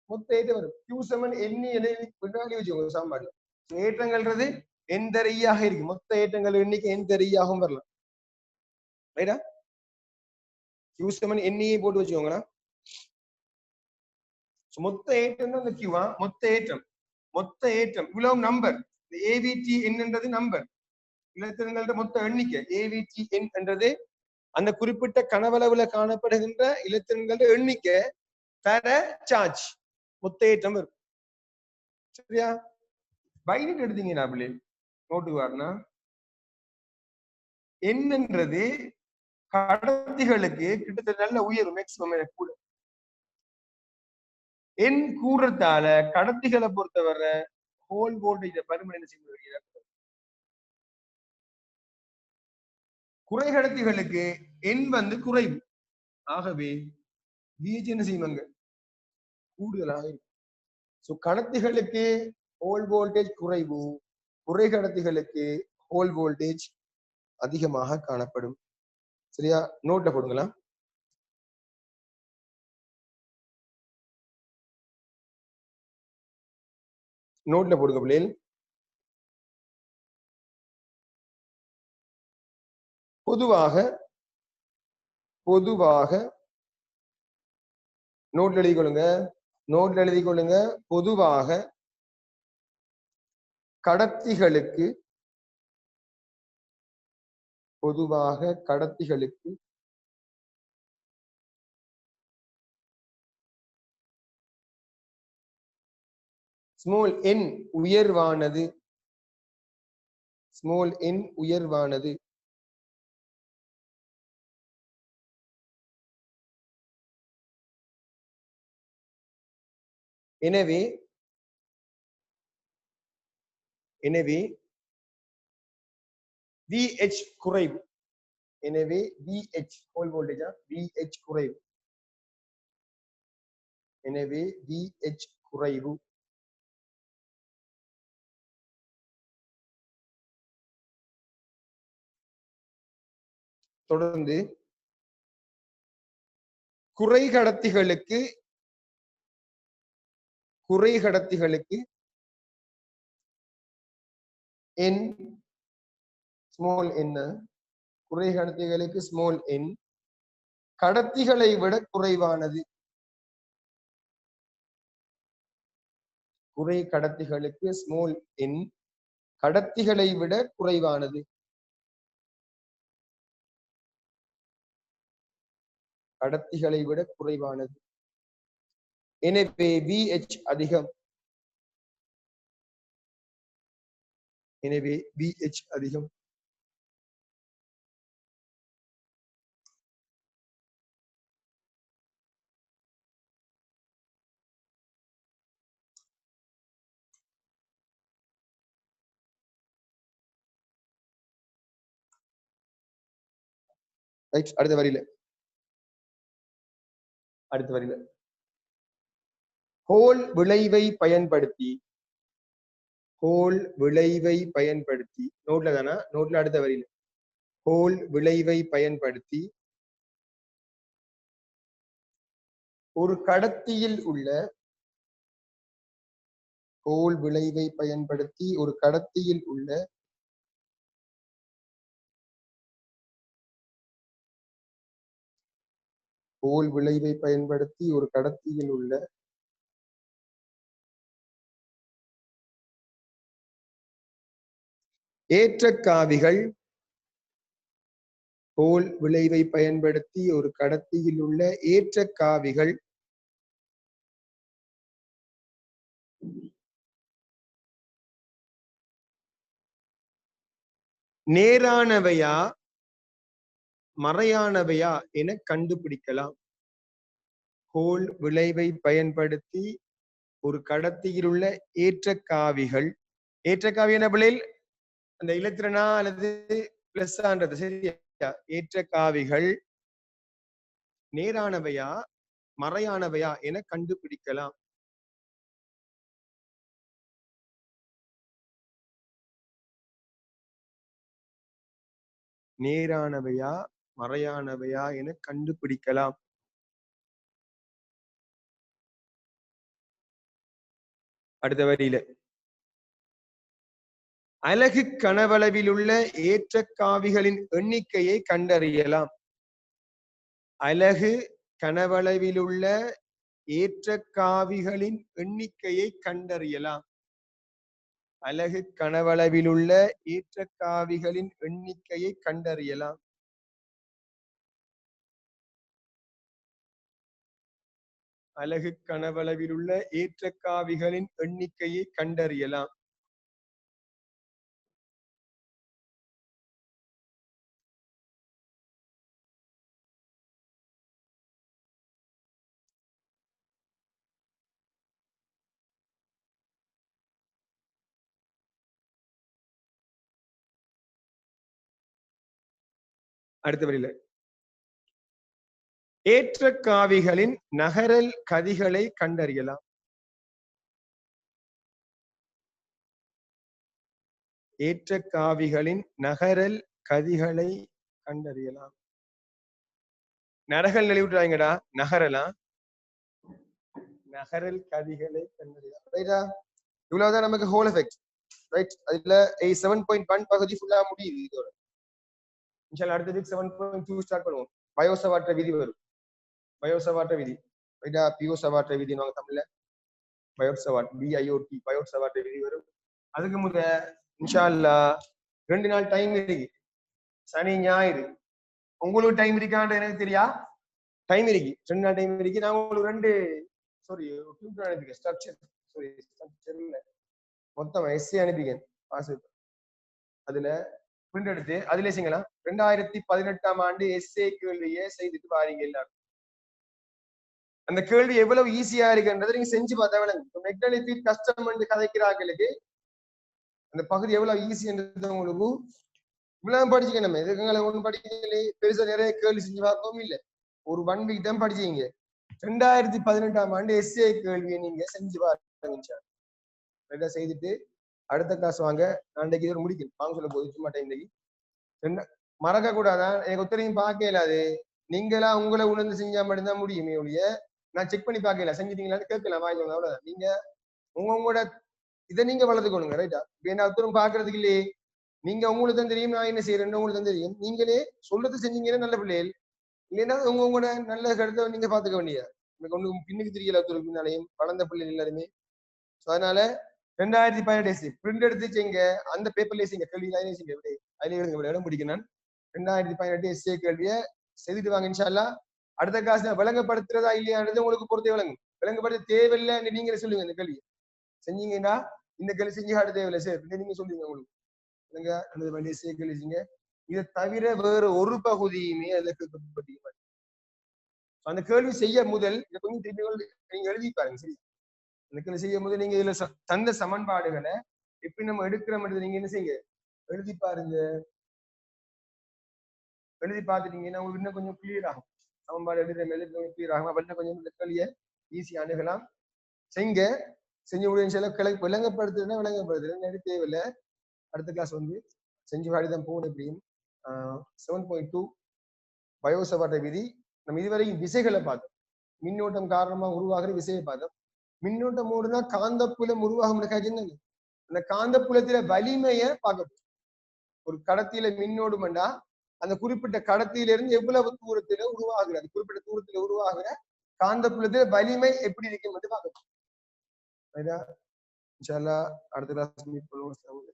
மொத்த ஏற்றம் வரும். கியூ சமன் எண்ணி பின்னாடி வச்சுக்கோங்க சாம்பாடு. ஏற்றங்கள்ன்றது எந்தரையாக இருக்கு, மொத்த ஏற்றங்கள் எண்ணிக்கை எந்தரையாகவும் வரலாம். ரைட்டா, கியூ சமன் எண்ணியை போட்டு வச்சுக்கோங்களா. மொத்த ஏற்றம் தான் இந்த கியூவா, மொத்த ஏற்றம் இவ்வளவு நம்பர். இந்த ஏவிடி என்னன்றது நம்பர், இலத்திரங்கள மொத்த எண்ணிக்கை. ஏவிடி என் என்றது அந்த குறிப்பிட்ட கனவளவுல காணப்படுகின்ற இலத்திரங்கள எண்ணிக்கை தர சார்ஜ் மொத்த ஏற்றம் இருக்கும். சரியா, பைனட் எடுத்தீங்கன்னா பிள்ளை நோட்டுக்கு வரனா என்னன்றது கடத்திகளுக்கு கிட்டத்தட்ட நல்ல உயர்வு, மேக்சிமம் கூட எண் கூடுறதால கடத்திகளை பொறுத்தவரை ஹோல் வோல்டேஜ் பருமன் என்ன செய்ய, குறை கடத்திகளுக்கு எண் வந்து குறைவு, ஆகவே VH என்ன செய்வாங்க கூடுதலாக இருக்கும். சோ கடத்திகளுக்கு ஹோல் வோல்டேஜ் குறைவு, குறை கடத்திகளுக்கு ஹோல் வோல்டேஜ் அதிகமாக காணப்படும். சரியா, நோட்ல போடுங்களா. நோட்ல போடுங்க பிள்ளைகள். பொதுவாக நோட்ல எழுதி கொள்ளுங்க. பொதுவாக கடத்திகளுக்கு ஸ்மால் என் உயர்வானது. எனவே VH குறைவு. எனவே VH ஹோல் வோல்டேஜா VH குறைவு. எனவே VH குறைவு. தொடர்ந்து குறை கடத்திகளுக்கு n ஸ்மால் n குறை கடத்திகளுக்கு ஸ்மால் n கடத்திகளை விட குறைவானது. குறை கடத்திகளுக்கு ஸ்மால் n கடத்திகளை விட குறைவானது. எனவே VH அதிகம். அடுத்த வரியில ஹோல் விளைவை பயன்படுத்தி நோட்ல தானா? நோட்ல அடுத்த வரியில ஹோல் விளைவை பயன்படுத்தி ஒரு கடத்தியில் உள்ள ஏற்றக்காவிகள் நேரானவையா மறையானவையா என கண்டுபிடிக்கலாம். ஹோல் விளைவை பயன்படுத்தி ஒரு கடத்தியில் உள்ள ஏற்றக்காவிகள் என பிள்ளைகள் அந்த இலத்திரனா அல்லது பிளஸ் ஆன்றது சரியா? ஏற்றக்காவிகள் நேரானவையா மறையானவையா என கண்டுபிடிக்கலாம். நேரானவையா மறையானவையா என கண்டுபிடிக்கலாம். அடுத்த வரியில அலகு கனவளவில் உள்ள ஏற்றக்காவிகளின் எண்ணிக்கையை கண்டறியலாம். அலகு கனவளவில் உள்ள ஏற்றக்காவிகளின் எண்ணிக்கையை கண்டறியலாம். அலகு கனவளவில் உள்ள ஏற்றக்காவிகளின் எண்ணிக்கையை கண்டறியலாம். அலகு கனவளவில் உள்ள ஏற்றக்காவிகளின் எண்ணிக்கையை கண்டறியலாம். அடுத்த வரியில ஏற்றக்காவிகளின் நகரல் கதிகளை கண்டறியலாம். ஏற்றக்காவிகளின் நகரல் கதிகளை கண்டறியலாம். நரகல் நெளிவிட்டுறாங்கடா நகரலாம். நகரல் கதிகளை கண்டறியலாம். ரைட்டா? இவ்வளவுதான் நமக்கு ஹோல் எஃபெக்ட். ரைட்? அதுல 7.1 பகுதி ஃபுல்லா முடியுது இதோட. இன்ஷால்லா அடுத்த வீக் 7.2 ஸ்டார்ட் பண்ணுவோம். பயோசவாற்ற விதி வரும். பயோசவாற்ற விதி ரைட்டா, பியோசவாற்ற விதி நாங்க தமிழ்ல பயோசவாட் BIOT பயோசவாற்ற விதி வரும். அதுக்கு முத இன்ஷால்லா 2 நாள் டைம் இருக்கு, சனி ஞாயிறு. உங்களுக்கு டைம் இருக்கான்னு எனக்கு தெரியா, டைம் இருக்கு, 2 நாள் டைம் இருக்கு. நான் உங்களுக்கு 2 டியூட்டர் அனுப்பிக்கேன், ஸ்ட்ரக்சர் இல்ல மொத்தம் எஸ்ஏ அனுப்பிக்கேன் பாஸ். அதுல பிரிண்ட் எடுத்து அதுல செய்யலாம். 2018ஆம் ஆண்டு எஸ்ஏ கேள்வியை செய்துட்டு வாரீங்க எல்லாரும். அந்த கேள்வி எவ்வளவு ஈஸியா இருக்குன்றதை நீங்க செஞ்சு பார்த்தா விளங்கும். மெக்னானிக் ஃபீல்ட் கஷ்டம் என்று கதைக்கிறார்களுக்கு அந்த பகுதி எவ்வளவு ஈஸின்றது உங்களுக்கு இவ்வளவு படிச்சுக்கணும். எதுக்குங்களை ஒன்றும் படிக்கல, பெருசா நிறைய கேள்வி செஞ்சு பார்க்கவும் இல்லை. ஒரு 1 வீக் தான் படிச்சீங்க. 2018ஆம் ஆண்டு எஸ்ஏ கேள்வியை நீங்க செஞ்சு பாருங்க. செய்துட்டு அடுத்த கிளாஸ் வாங்க. நாளைக்கு இதோட முடிக்கணும் வாங்க சொல்ல போது சும்மா டைம் மறக்க கூடாதான். எனக்கு ஒத்தரையும் பார்க்க இயலாது. நீங்களா உங்களை உணர்ந்து செஞ்சா மட்டும்தான் முடியுமே ஒழிய நான் செக் பண்ணி பார்க்கல செஞ்சிட்டீங்களான்னு கேட்கலாம் வாங்கிக்கோங்க, அவ்வளவுதான். நீங்க உங்களோட இதை நீங்க வளர்த்துக்கணுங்க ரைட்டா. ஏன்னா ஒருத்தரும் பாக்குறதுக்கு இல்லையே, நீங்க உங்களுக்கு தான் தெரியும் நான் என்ன செய்யறேன்னு உங்களுக்கு தான் தெரியும். நீங்களே சொல்றது செஞ்சீங்கன்னா நல்ல பிள்ளைகள், இல்லைன்னா உங்களோட நல்ல கருத்தை நீங்க பாத்துக்க வேண்டியது. எனக்கு ஒண்ணு பின்னுக்கு தெரியல ஒருத்தருக்கு பின்னாலையும் வளர்ந்த பிள்ளைகள் எல்லாருமே. அதனால 2018 பிரிண்ட் எடுத்து செய்யுங்க, அந்த பேப்பர்ல செய்யுங்க, கேள்வி செய்யுங்க, அதுல எழுதுங்க, இடம் பிடிக்கணும். 2018 எஸ்ஏ கேள்வியை செய்துட்டு வாங்க இன்ஷால்லா. அடுத்த கிளாஸ் விளங்கப்படுத்துறதா இல்லையான்றது உங்களுக்கு பொறுத்தே விளங்கும். விளங்கப்படுத்த தேவையில்லை நீங்களே சொல்லுங்க. இந்த கேள்வி செஞ்சீங்கன்னா இந்த கேள்வி செஞ்சு காட்ட தேவையில்லை சார், நீங்க சொல்லுங்க உங்களுக்கு எஸ்ஏ கேள்வி செய்யுங்க. இதை தவிர வேற ஒரு பகுதியுமே அதுல கேட்கப்பட்டிருக்க. அந்த கேள்வி செய்ய முதல் இதை கொஞ்சம் திருப்பி நீங்க எழுதி பாருங்க. சரி, அந்த கேள்வி செய்ய முதல் நீங்க இதுல தந்த சமன்பாடுகளை எப்படி நம்ம எடுக்கிறோம், நீங்க என்ன செய்யுங்க எழுதி பாருங்க. எழுதி பார்த்துட்டீங்கன்னா உங்களுக்கு இன்னும் கொஞ்சம் கிளியர் ஆகும். சமன்பாடு எழுதி கிளியர் ஆகும். அப்படின்னா கொஞ்சம் இந்த கேள்வியை ஈஸியா அணுகலாம். செய்ங்க, செஞ்சு முடியும். விளங்கப்படுத்துறதுன்னா விளங்கப்படுத்துறது தேவையில்லை. அடுத்த கிளாஸ் வந்து செஞ்சு வாடிதான் போகணும். எப்படியும் 7.2 பயோசவாற்ற விதி. நம்ம இதுவரைக்கும் விசைகளை பார்த்தோம். மின்னோட்டம் காரணமா உருவாகிற விசையை பார்த்தோம். மின்னோட்டம் ஓடுனா காந்தப்புலம் உருவாகும். அந்த காந்தப்புலத்தில வலிமையை பார்க்கணும். ஒரு கடத்தியில மின்னோடுமெண்டா அந்த குறிப்பிட்ட கடத்தியிலிருந்து எவ்வளவு தூரத்துல உருவாகிறது, குறிப்பிட்ட தூரத்துல உருவாகிற காந்தப்புலத்தில வலிமை எப்படி இருக்கும் என்று பார்க்கணும். இன்ஷா அல்லாஹ் அடுத்த கிளாஸ் மீட் பண்ணுவோம்.